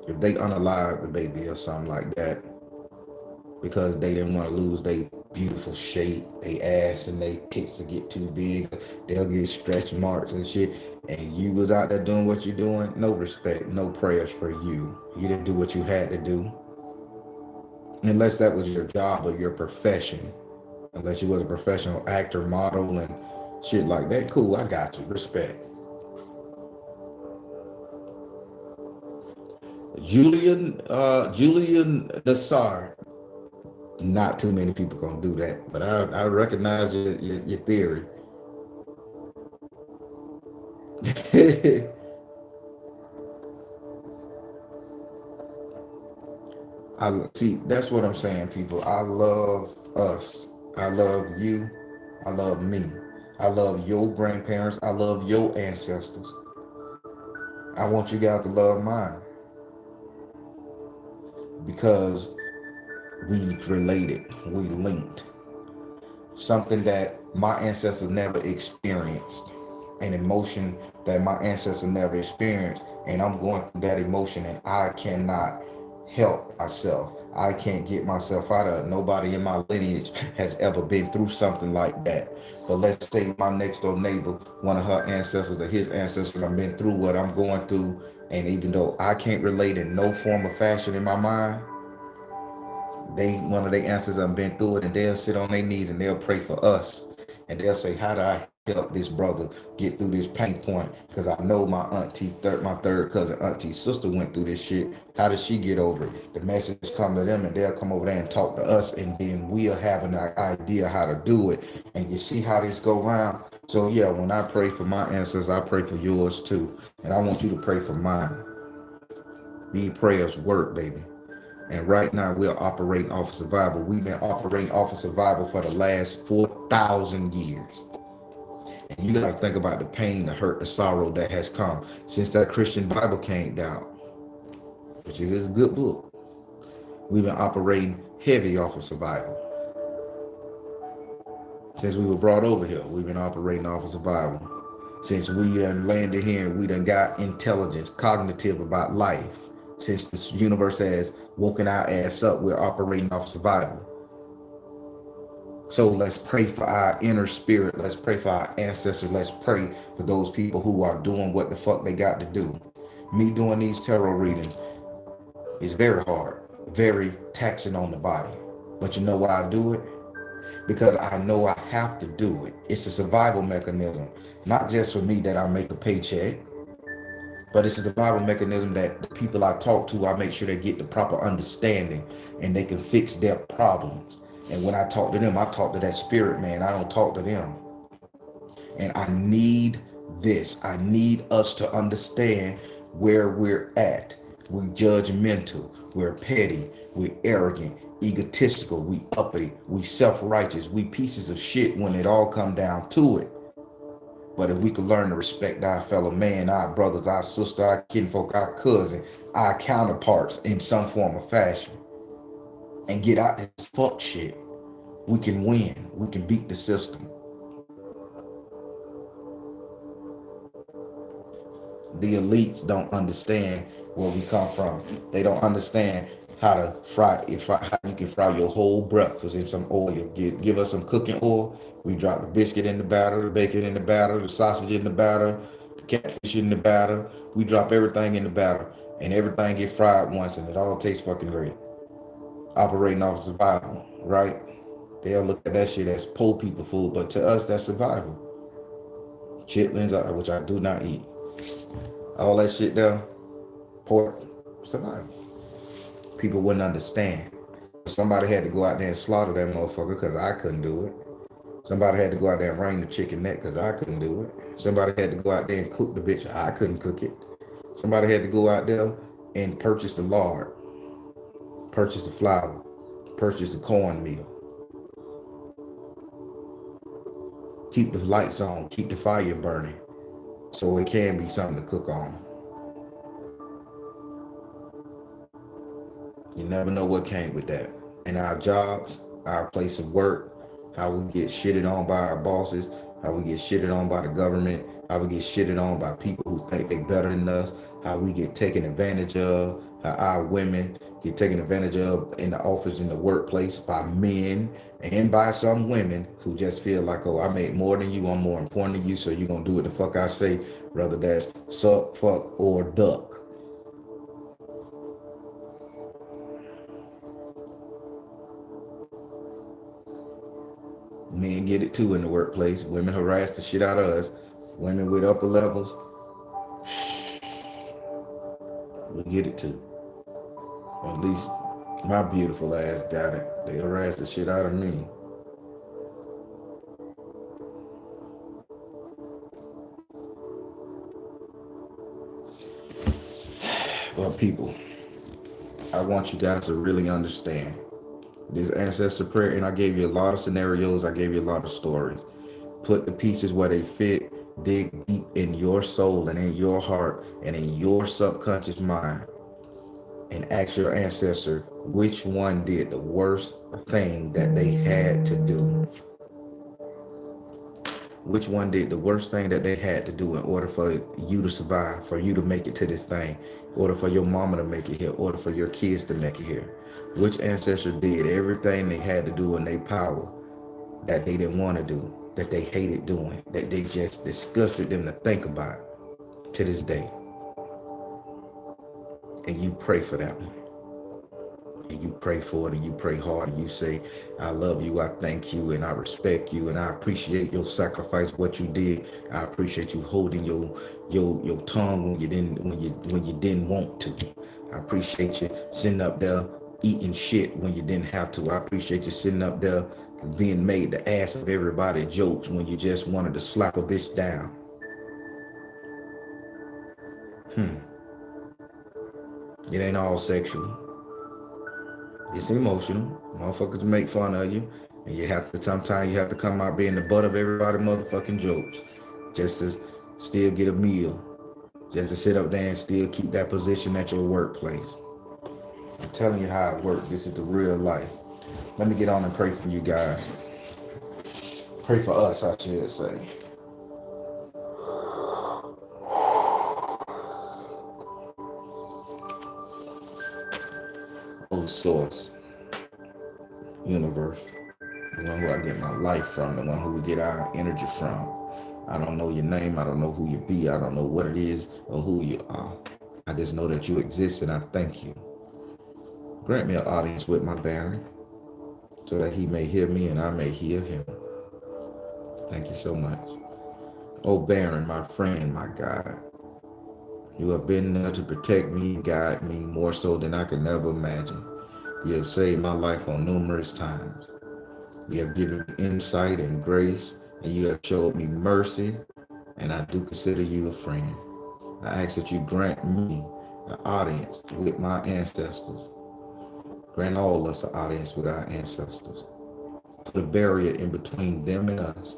A: if they unalived the baby or something like that, because they didn't want to lose their beautiful shape, they ass and they tits to get too big, they'll get stretch marks and shit. And you was out there doing what you're doing, no respect, no prayers for you. You didn't do what you had to do, unless that was your job or your profession. Unless you was a professional actor, model, and shit like that. Cool, I got you. Respect. Julian Nassar. Not too many people gonna do that, but I recognize your theory. I see. That's what I'm saying, people. I love us. I love you. I love me. I love your grandparents. I love your ancestors. I want you guys to love mine because we related. We linked. Something that my ancestors never experienced, an emotion that my ancestors never experienced, and I'm going through that emotion and I cannot help myself. I can't get myself out of it. Nobody in my lineage has ever been through something like that. But let's say my next door neighbor, one of her ancestors or his ancestors, have been through what I'm going through, and even though I can't relate in no form or fashion in my mind, they one of their ancestors have been through it, and they'll sit on their knees and they'll pray for us, and they'll say, how do I help this brother get through this pain point? Because I know my third cousin auntie's sister went through this shit. How did she get over it? The message come to them and they'll come over there and talk to us, and then we'll have an idea how to do it. And you see how this go around. So yeah, when I pray for my ancestors, I pray for yours too, and I want you to pray for mine. These prayers work, baby. And right now we're operating off of survival. We've been operating off of survival for the last 4,000 years. And you got to think about the pain, the hurt, the sorrow that has come since that Christian Bible came down, which is a good book. We've been operating heavy off of survival. Since we were brought over here, we've been operating off of survival. Since we done landed here and we done got intelligence, cognitive about life. Since this universe has woken our ass up, we're operating off survival. So let's pray for our inner spirit. Let's pray for our ancestors. Let's pray for those people who are doing what the fuck they got to do. Me doing these tarot readings is very hard, very taxing on the body. But you know why I do it? Because I know I have to do it. It's a survival mechanism. Not just for me that I make a paycheck, but it's a survival mechanism that the people I talk to, I make sure they get the proper understanding and they can fix their problems. And when I talk to them, I talk to that spirit man. I don't talk to them. And I need this. I need us to understand where we're at. We're judgmental. We're petty. We're arrogant, egotistical. We uppity. We self-righteous. We pieces of shit when it all come down to it. But if we could learn to respect our fellow man, our brothers, our sister, our kinfolk, our cousin, our counterparts in some form or fashion, and get out this fuck shit, we can win. We can beat the system. The elites don't understand where we come from. They don't understand how to how you can fry your whole breakfast in some oil. Give us some cooking oil. We drop the biscuit in the batter, the bacon in the batter, the sausage in the batter, the catfish in the batter. We drop everything in the batter, and everything get fried once, and it all tastes fucking great. Operating off survival, right? They'll look at that shit as poor people food, but to us, that's survival. Chitlins, which I do not eat. All that shit there, pork, survival. People wouldn't understand. Somebody had to go out there and slaughter that motherfucker because I couldn't do it. Somebody had to go out there and wring the chicken neck because I couldn't do it. Somebody had to go out there and cook the bitch. I couldn't cook it. Somebody had to go out there and purchase the lard, purchase the flour, purchase the cornmeal, keep the lights on, keep the fire burning so it can be something to cook on. You never know what came with that. In our jobs, our place of work, how we get shitted on by our bosses, how we get shitted on by the government, how we get shitted on by people who think they better than us, how we get taken advantage of, how our women get taken advantage of in the office, in the workplace, by men and by some women who just feel like, oh, I make more than you, I'm more important than you, so you're gonna do what the fuck I say, whether that's suck, fuck, or duck. Men get it too in the workplace. Women harass the shit out of us. Women with upper levels, we get it too. Or at least my beautiful ass got it. They harass the shit out of me. Well, people, I want you guys to really understand this ancestor prayer, and I gave you a lot of scenarios. I gave you a lot of stories. Put the pieces where they fit. Dig deep in your soul and in your heart and in your subconscious mind and ask your ancestor which one did the worst thing that they had to do. Which one did the worst thing that they had to do in order for you to survive, for you to make it to this thing, in order for your mama to make it here, in order for your kids to make it here? Which ancestor did everything they had to do in their power that they didn't want to do, that they hated doing, that they just disgusted them to think about to this day? And you pray for that one. And you pray for it, and you pray hard, and you say, I love you, I thank you, and I respect you, and I appreciate your sacrifice, what you did. I appreciate you holding your tongue when you didn't want to. I appreciate you sitting up there eating shit when you didn't have to. I appreciate you sitting up there being made the ass of everybody jokes when you just wanted to slap a bitch down. It ain't all sexual. It's emotional. Motherfuckers make fun of you, and you have to, sometimes you have to come out being the butt of everybody motherfucking jokes just to still get a meal, just to sit up there and still keep that position at your workplace. I'm telling you how it works. This is the real life. Let me get on and pray for you guys. Pray for us, I should say. Holy Source, universe, the one who I get my life from, the one who we get our energy from. I don't know your name. I don't know who you be. I don't know what it is or who you are. I just know that you exist, and I thank you. Grant me an audience with my Baron so that he may hear me and I may hear him. Thank you so much. Oh, Baron, my friend, my God. You have been there to protect me and guide me more so than I could never imagine. You have saved my life on numerous times. You have given me insight and grace, and you have showed me mercy, and I do consider you a friend. I ask that you grant me an audience with my ancestors. Grant all us an audience with our ancestors. Put a barrier in between them and us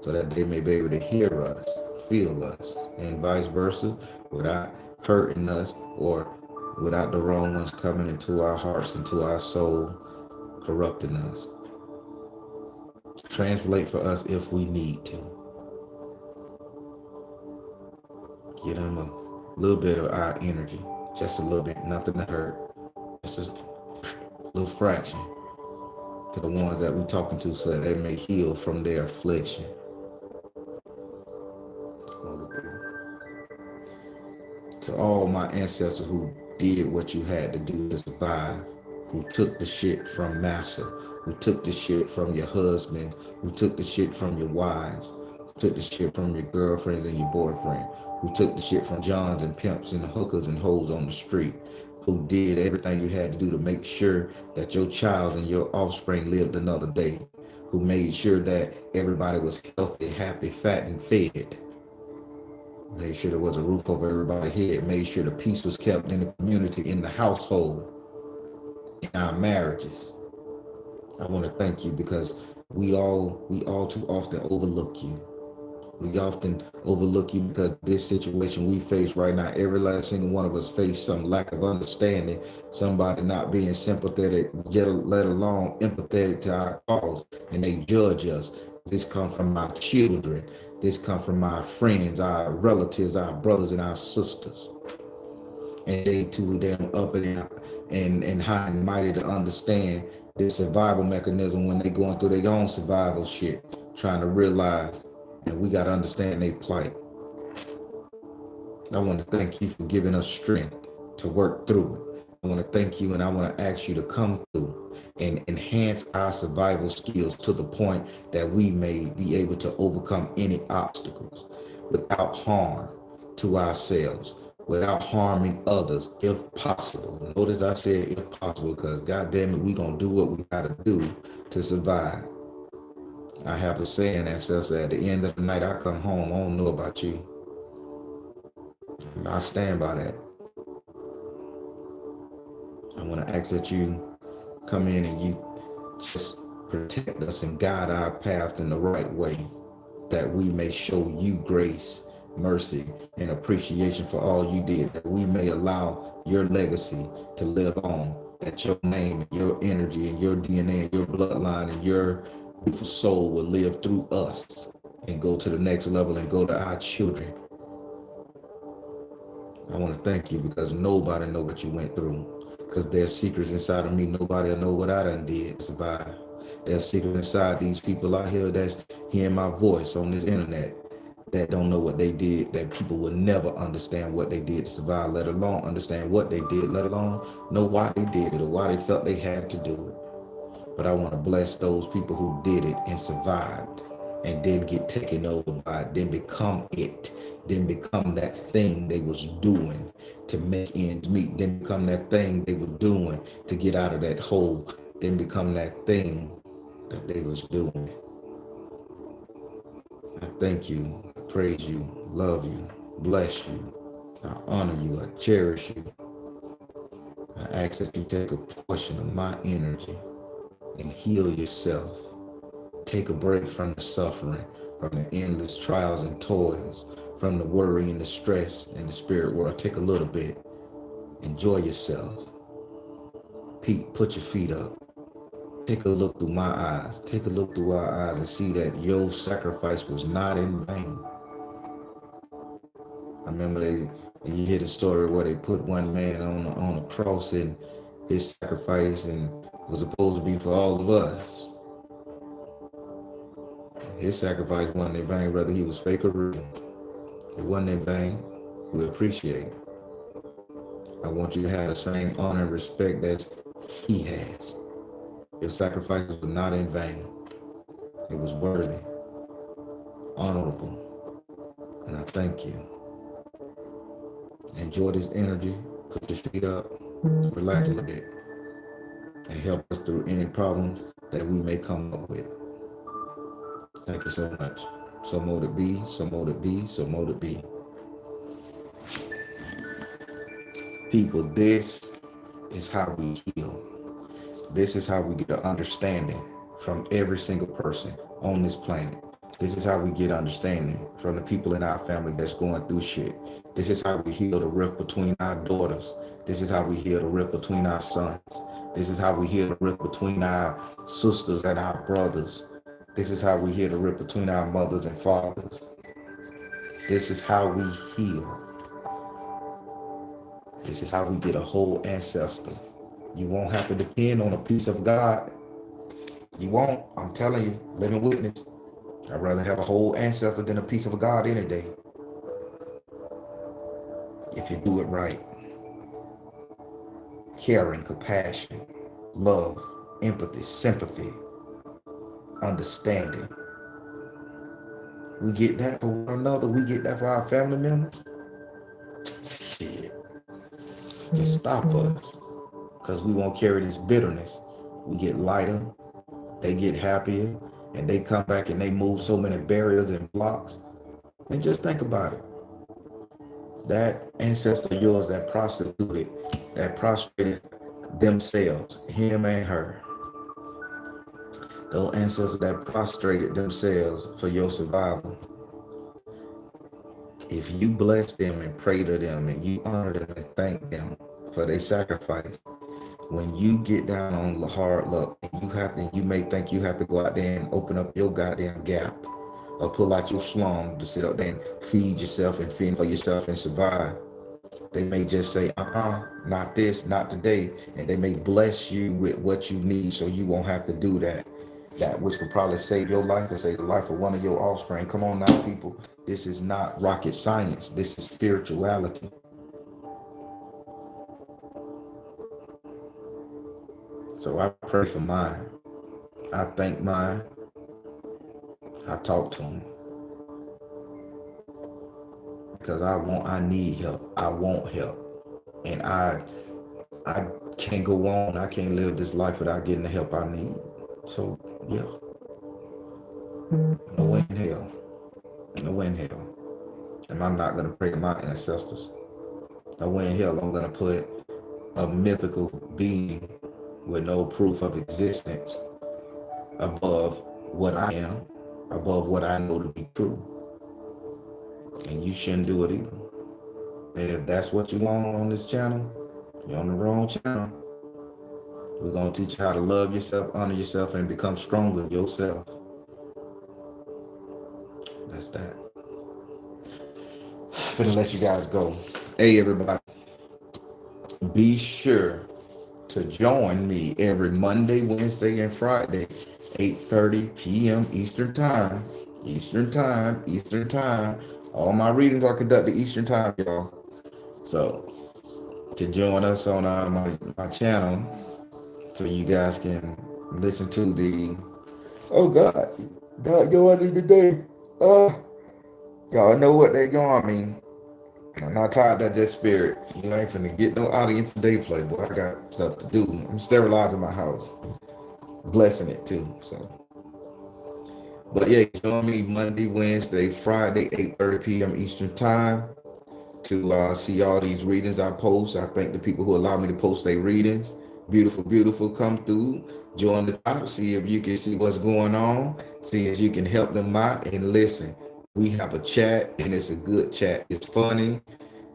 A: so that they may be able to hear us, feel us, and vice versa, without hurting us or without the wrong ones coming into our hearts, into our soul, corrupting us. Translate for us if we need to. Give them a little bit of our energy, just a little bit, nothing to hurt, just a little fraction to the ones that we're talking to so that they may heal from their affliction. To all my ancestors who did what you had to do to survive, who took the shit from Massa, who took the shit from your husband, who took the shit from your wives, who took the shit from your girlfriends and your boyfriend, who took the shit from Johns and pimps and hookers and hoes on the street, who did everything you had to do to make sure that your child and your offspring lived another day, who made sure that everybody was healthy, happy, fat, and fed, made sure there was a roof over everybody's head, made sure the peace was kept in the community, in the household, in our marriages. I want to thank you because we all too often overlook you. We often overlook you because this situation we face right now, every last single one of us face some lack of understanding, somebody not being sympathetic, yet let alone empathetic to our cause, and they judge us. This come from our children. This come from our friends, our relatives, our brothers and our sisters. And they too damn up and high and mighty to understand this survival mechanism when they going through their own survival shit, trying to realize, and we got to understand their plight. I want to thank you for giving us strength to work through it. I want to thank you and I want to ask you to come through and enhance our survival skills to the point that we may be able to overcome any obstacles without harm to ourselves, without harming others, if possible. Notice I said if possible, because God damn it, we gonna do what we gotta do to survive. I have a saying, Ancestor, at the end of the night, I come home, I don't know about you. I stand by that. I want to ask that you come in and you just protect us and guide our path in the right way, that we may show you grace, mercy, and appreciation for all you did, that we may allow your legacy to live on, that your name and your energy and your DNA and your bloodline and your beautiful soul will live through us and go to the next level and go to our children. I want to thank you because nobody know what you went through. Because there's secrets inside of me. Nobody will know what I done did to survive. There's secrets inside these people out here that's hearing my voice on this internet that don't know what they did, that people will never understand what they did to survive, let alone understand what they did, let alone know why they did it or why they felt they had to do it. But I want to bless those people who did it and survived and didn't get taken over by it, didn't become it, didn't become that thing they was doing to make ends meet, didn't become that thing they were doing to get out of that hole, didn't become that thing that they was doing. I thank you, I praise you, love you, bless you, I honor you, I cherish you. I ask that you take a portion of my energy and heal yourself. Take a break from the suffering, from the endless trials and toils, from the worry and the stress in the spirit world. Take a little bit. Enjoy yourself. Pete, put your feet up. Take a look through my eyes. Take a look through our eyes and see that your sacrifice was not in vain. I remember you hear the story where they put one man on a cross and his sacrifice and was supposed to be for all of us. His sacrifice wasn't in vain, whether he was fake or real. It wasn't in vain. We appreciate it. I want you to have the same honor and respect that he has. Your sacrifices were not in vain. It was worthy, honorable, and I thank you. Enjoy this energy. Put your feet up, relax a little bit, and help us through any problems that we may come up with. Thank you so much. So mote it be, so mote it be, so mote it be. People, this is how we heal. This is how we get an understanding from every single person on this planet. This is how we get understanding from the people in our family that's going through shit. This is how we heal the rift between our daughters. This is how we heal the rift between our sons. This is how we heal the rift between our sisters and our brothers. This is how we heal the rift between our mothers and fathers. This is how we heal. This is how we get a whole ancestor. You won't have to depend on a piece of God. You won't. I'm telling you, living witness. I'd rather have a whole ancestor than a piece of God any day. If you do it right. Caring, compassion, love, empathy, sympathy, understanding. We get that for one another. We get that for our family members. Shit. can stop us, because we won't carry this bitterness. We get lighter, they get happier, and they come back and they move so many barriers and blocks. And just think about it. That ancestor of yours that prostituted, that prostrated themselves, him and her, those ancestors that prostrated themselves for your survival, if you bless them and pray to them and you honor them and thank them for their sacrifice, when you get down on the hard luck, you may think you have to go out there and open up your goddamn gap or pull out your slum to sit up there and feed yourself and fend for yourself and survive. They may just say, not this, not today. And they may bless you with what you need so you won't have to do that. That which could probably save your life and save the life of one of your offspring. Come on now, people. This is not rocket science. This is spirituality. So I pray for mine. I thank mine. I talk to them. Because I need help. I want help. And I can't go on. I can't live this life without getting the help I need. So yeah. No way in hell. No way in hell. And I'm not gonna pray to my ancestors. No way in hell I'm gonna put a mythical being with no proof of existence above what I am, above what I know to be true. And you shouldn't do it either. And if that's what you want on this channel, you're on the wrong channel. We're going to teach you how to love yourself, honor yourself, and become stronger yourself. That's that. I'm finna let you guys go. Hey, everybody. Be sure to join me every Monday, Wednesday, and Friday, 8:30 p.m. Eastern Time. Eastern Time. All my readings are conducted Eastern Time, y'all. So, to join us on my channel, so you guys can listen to the, oh God, go under the day. Y'all know what they going, I mean. I'm not tired of that spirit. You ain't finna get no audience today, Playboy. I got stuff to do. I'm sterilizing my house. Blessing it too. So, but yeah, join me Monday, Wednesday, Friday, 8:30 p.m. Eastern Time to see all these readings I post. I thank the people who allow me to post their readings. Beautiful, come through. Join the top, see if you can see what's going on. See if you can help them out and listen. We have a chat and it's a good chat. It's funny.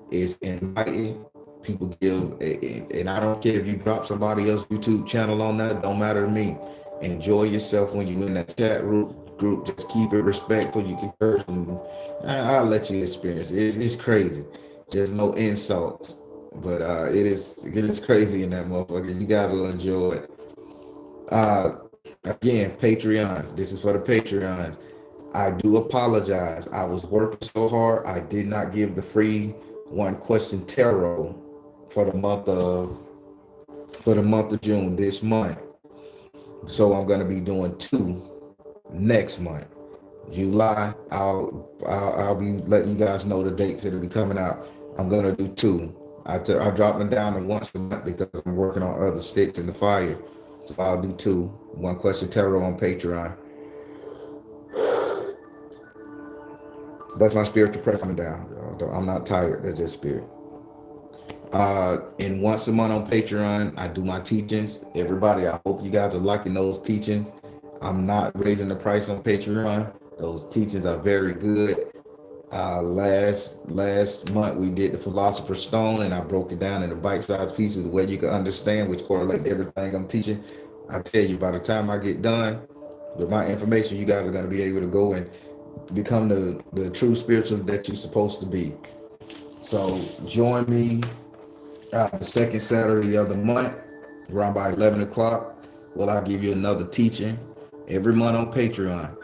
A: It's inviting. People give, and I don't care if you drop somebody else's YouTube channel on that. Don't matter to me. Enjoy yourself when you're in that chat group. Just keep it respectful. You can curse, and I'll let you experience it. It's crazy. Just no insults, but it is crazy in that motherfucker. You guys will enjoy it. Again, Patreons. This is for the Patreons. I do apologize. I was working so hard. I did not give the free one question tarot for the month of June this month. So I'm going to be doing 2 next month. July, I'll be letting you guys know the dates that'll be coming out. I'm going to do 2. I dropped them down to once a month because I'm working on other sticks in the fire. So I'll do 2. One question tarot on Patreon. That's my spiritual prayer coming down. I'm not tired. That's just spirit. And once a month on Patreon, I do my teachings. Everybody, I hope you guys are liking those teachings. I'm not raising the price on Patreon. Those teachings are very good. Last month we did the Philosopher's Stone, and I broke it down into bite-sized pieces the way you can understand, which correlate to everything I'm teaching. I tell you, by the time I get done with my information, you guys are going to be able to go and become the true spiritual that you're supposed to be. So join me the second Saturday of the month, around by 11 o'clock. Well, I'll give you another teaching every month on Patreon.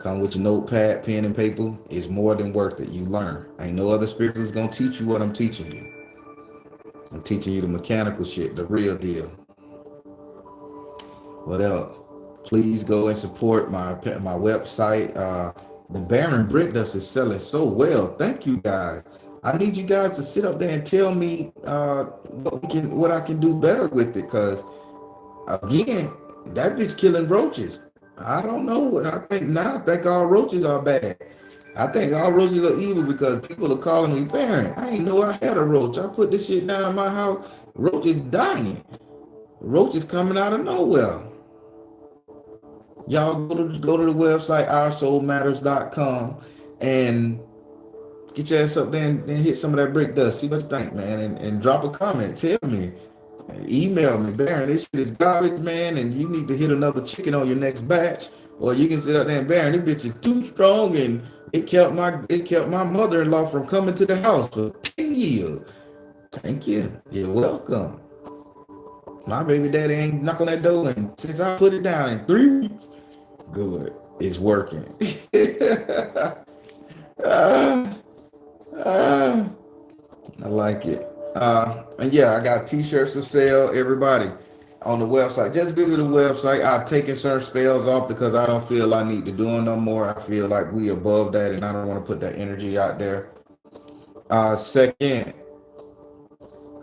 A: Come with your notepad, pen, and paper. It's more than worth it. You learn. Ain't no other spiritual is going to teach you what I'm teaching you. I'm teaching you the mechanical shit, the real deal. What else? Please go and support my website. The Baron Brick Dust is selling so well. Thank you guys. I need you guys to sit up there and tell me what I can do better with it. Cause again, that bitch killing roaches. I don't know. I think all roaches are bad. I think all roaches are evil because people are calling me Baron. I ain't know I had a roach. I put this shit down in my house. Roaches dying. Roaches coming out of nowhere. Y'all go to the website oursoulmatters.com and get your ass up there and hit some of that brick dust. See what you think, man, and drop a comment. Tell me, email me, Baron. This shit is garbage, man, and you need to hit another chicken on your next batch. Or you can sit up there and Baron, this bitch is too strong and it kept my mother-in-law from coming to the house for 10 years. Thank you. You're welcome. My baby daddy ain't knock on that door and since I put it down in 3 weeks. Good. It's working. uh, uh, I like it. And yeah, I got t-shirts to sell. Everybody on the website. Just visit the website. I've taken certain spells off because I don't feel I need to do them no more. I feel like we above that and I don't want to put that energy out there. Second,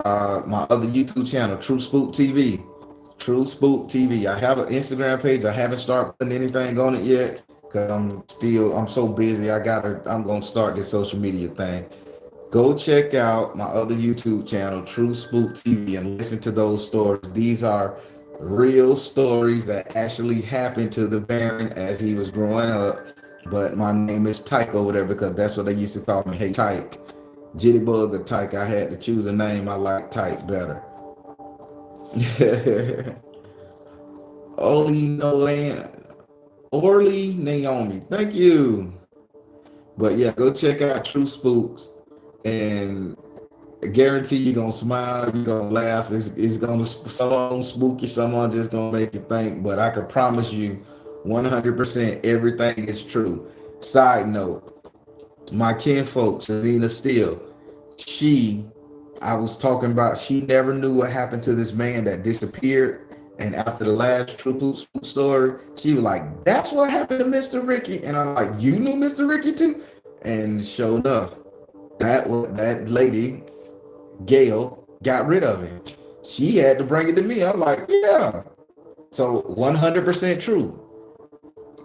A: my other YouTube channel, True Spook TV. True Spook TV. I have an Instagram page. I haven't started putting anything on it yet because I'm so busy. I'm gonna start this social media thing. Go check out my other YouTube channel, True Spook TV, and listen to those stories. These are real stories that actually happened to the Baron as he was growing up. But my name is Tyke over there because that's what they used to call me. Hey, Tyke. Jittybug or Tyke. I had to choose a name. I like Tyke better. Orly Naomi. Thank you. But yeah, go check out True Spooks and I guarantee you're gonna smile, you're gonna laugh. It's gonna someone spooky, someone just gonna make you think. But I can promise you 100% everything is true. Side note, my kinfolk, Selena Steele, I was talking about, she never knew what happened to this man that disappeared. And after the last True Spook story, she was like, that's what happened to Mr. Ricky. And I'm like, you knew Mr. Ricky too? And sure enough, that lady, Gail, got rid of him. She had to bring it to me. I'm like, yeah. So 100% true.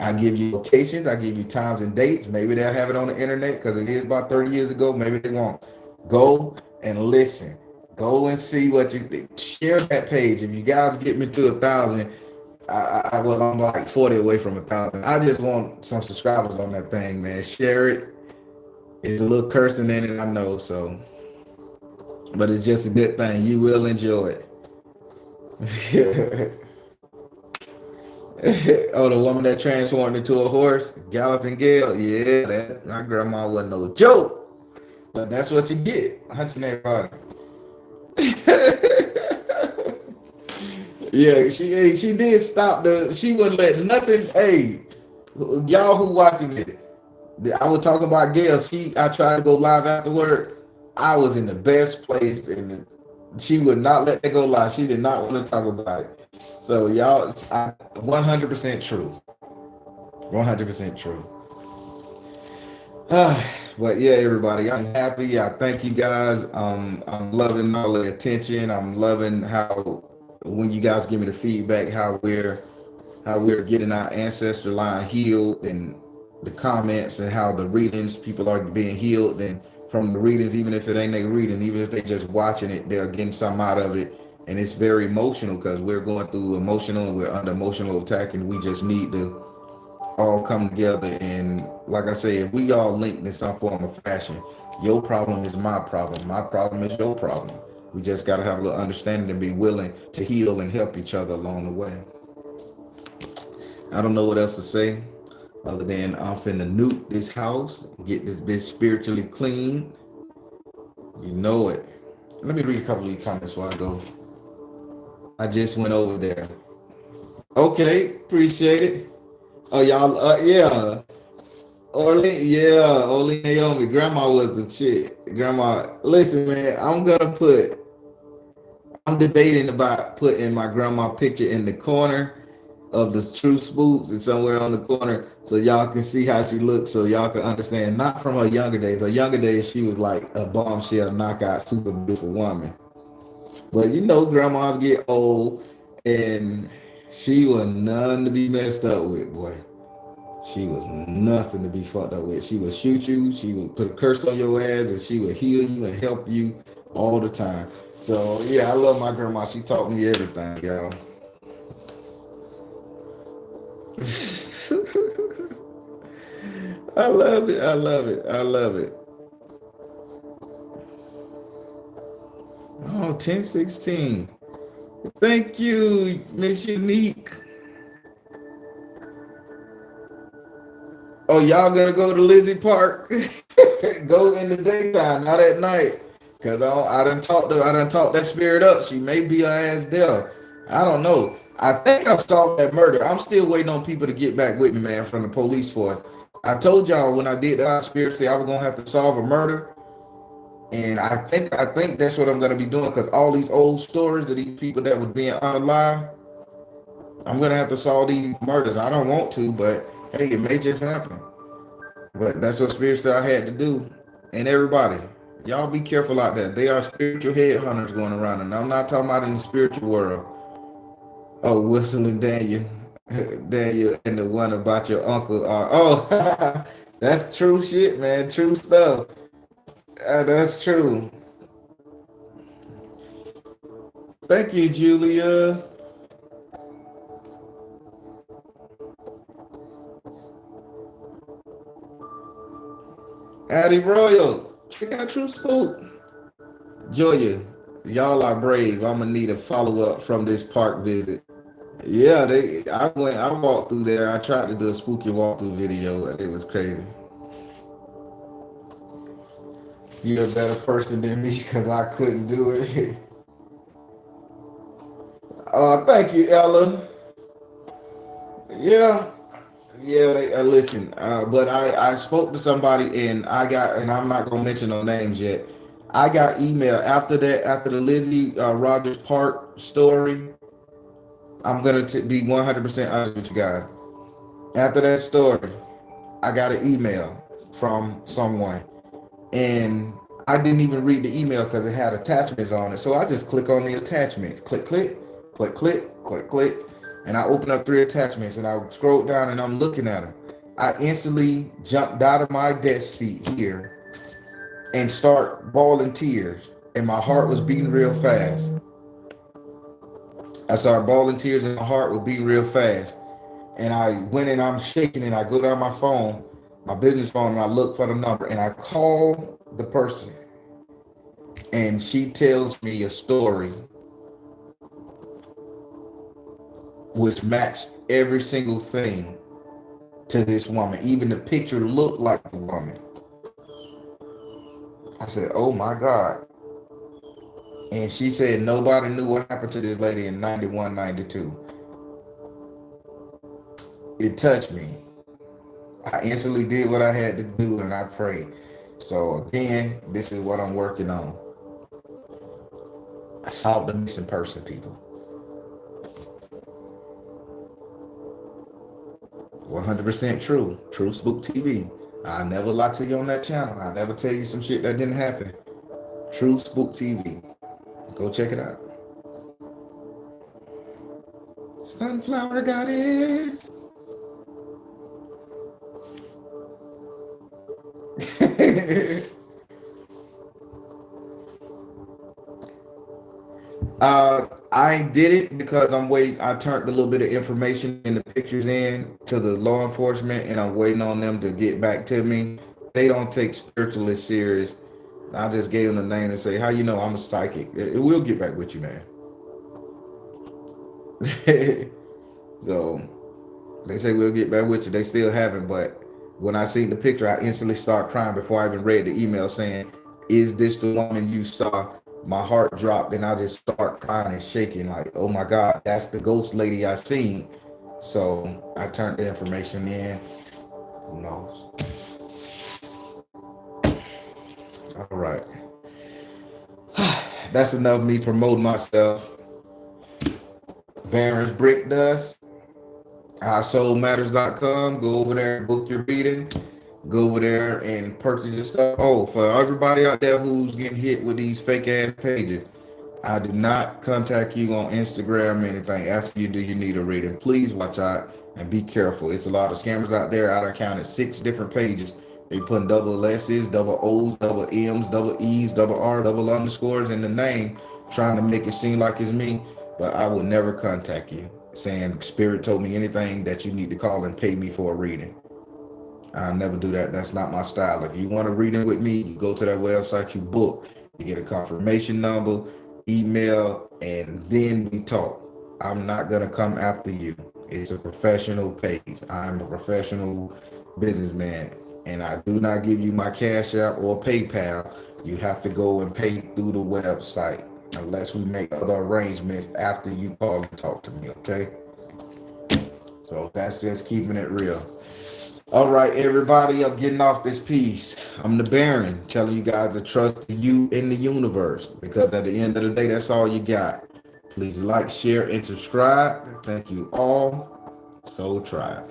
A: I give you locations, I give you times and dates. Maybe they'll have it on the internet because it is about 30 years ago. Maybe they won't. Go and listen. Go and see what you think. Share that page. If you guys get me to 1,000, I'm like 40 away from 1,000. I just want some subscribers on that thing, man. Share it. It's a little cursing in it, I know, so. But it's just a good thing. You will enjoy it. Oh, the woman that transformed into a horse, Galloping Gale. Yeah, that my grandma wasn't no joke. But that's what you get. Hunching everybody. Yeah, she did stop she wouldn't let nothing. Hey, y'all who watching it, I was talking about Gail. I tried to go live after work. I was in the best place, and she would not let that go live. She did not want to talk about it. So y'all, 100% true. 100% true. But yeah, everybody, I'm happy. I thank you guys. I'm loving all the attention. I'm loving how when you guys give me the feedback, how we're getting our ancestor line healed, and the comments and how the readings, people are being healed, and from the readings, even if it ain't a reading, even if they just watching it, they're getting something out of it. And it's very emotional because we're going through emotional and we're under emotional attack, and we just need to all come together. And like I say, if we all linked in some form of fashion, your problem is my problem, my problem is your problem. We just got to have a little understanding and be willing to heal and help each other along the way. I don't know what else to say other than I'm finna nuke this house, get this bitch spiritually clean. You know it. Let me read a couple of these comments while I go. I just went over there. Okay, appreciate it. Oh, y'all, yeah. Orly Naomi. Grandma was the shit. Grandma, listen, man, I'm debating about putting my grandma picture in the corner of the true spooks and somewhere on the corner so y'all can see how she looks so y'all can understand. Not from her younger days. Her younger days, she was like a bombshell, knockout, super beautiful woman. But you know, grandmas get old, and she was none to be messed up with, boy. She was nothing to be fucked up with. She would shoot you, she would put a curse on your ass, and she would heal you and help you all the time. So yeah, I love my grandma. She taught me everything, y'all. I love it. I love it. I love it. Oh, 1016. Thank you, Miss Unique. Oh, y'all gonna go to Lizzie Park? Go in the daytime, not at night. Cause I done talked that spirit up. She may be her ass there. I don't know. I think I solved that murder. I'm still waiting on people to get back with me, man, from the police force. I told y'all when I did the conspiracy, I was gonna have to solve a murder, and I think that's what I'm gonna be doing. Cause all these old stories of these people that was being unalive, I'm gonna have to solve these murders. I don't want to, but hey, it may just happen. But that's what Spirit said I had to do. And everybody, y'all be careful out there. They are spiritual headhunters going around. And I'm not talking about in the spiritual world. Oh, whistling Daniel. Daniel and the one about your uncle. Oh, that's true shit, man. True stuff. That's true. Thank you, Julia. Addie Royal. Check out True Spook. Julia, y'all are brave. I'm gonna need a follow up from this park visit. Yeah, I walked through there. I tried to do a spooky walkthrough video, and it was crazy. You're a better person than me because I couldn't do it. Thank you, Ella. Yeah, yeah. Listen, but I spoke to somebody and I'm not gonna mention no names yet. I got email after that, after the Lizzie Rogers Park story. I'm gonna be 100% honest with you guys. After that story, I got an email from someone, and I didn't even read the email because it had attachments on it. So I just click on the attachments, click, click, click, click, click, click, and I open up 3 attachments, and I scroll down and I'm looking at them. I instantly jumped out of my desk seat here and start bawling tears, and my heart was beating real fast. I started bawling tears, and my heart was beating real fast. And I went and I'm shaking, and I go down my phone, my business phone, and I look for the number, and I call the person, and she tells me a story which matched every single thing to this woman. Even the picture looked like the woman. I said, oh my God. And she said nobody knew what happened to this lady in 91, 92. It touched me. I instantly did what I had to do, and I prayed. So again, this is what I'm working on. I solved the missing person, people. 100% true. True Spook TV. I never lie to you on that channel. I never tell you some shit that didn't happen. True Spook TV. Go check it out. Sunflower Goddess. I did it because I'm waiting. I turned a little bit of information and the pictures in to the law enforcement, and I'm waiting on them to get back to me. They don't take spiritualists serious. I just gave them the name and say, "How you know I'm a psychic?" It will get back with you, man. So they say we'll get back with you. They still haven't, but when I seen the picture, I instantly started crying before I even read the email saying, "Is this the woman you saw?" My heart dropped, and I just start crying and shaking like, "Oh my God, that's the ghost lady I seen." So I turned the information in. Who knows? All right, that's enough of me promoting myself. Baron's Brick Dust. soulmatters.com. Go over there and book your reading. Go over there and purchase your stuff. Oh, for everybody out there who's getting hit with these fake ass pages, I do not contact you on Instagram or anything asking you do you need a reading. Please watch out and be careful. It's a lot of scammers out there. I counted 6 different pages. They putting double S's, double O's, double M's, double E's, double R, double underscores in the name, trying to make it seem like it's me. But I will never contact you saying Spirit told me anything that you need to call and pay me for a reading. I'll never do that. That's not my style. If you want a reading with me, you go to that website, you book, you get a confirmation number, email, and then we talk. I'm not gonna come after you. It's a professional page. I'm a professional businessman, and I do not give you my Cash App or PayPal. You have to go and pay through the website unless we make other arrangements after you call and talk to me. Okay? So that's just keeping it real. All right, everybody, I'm getting off this piece. I'm the Baron telling you guys to trust you in the universe because at the end of the day, that's all you got. Please like, share, and subscribe. Thank you all. Soul Tribe.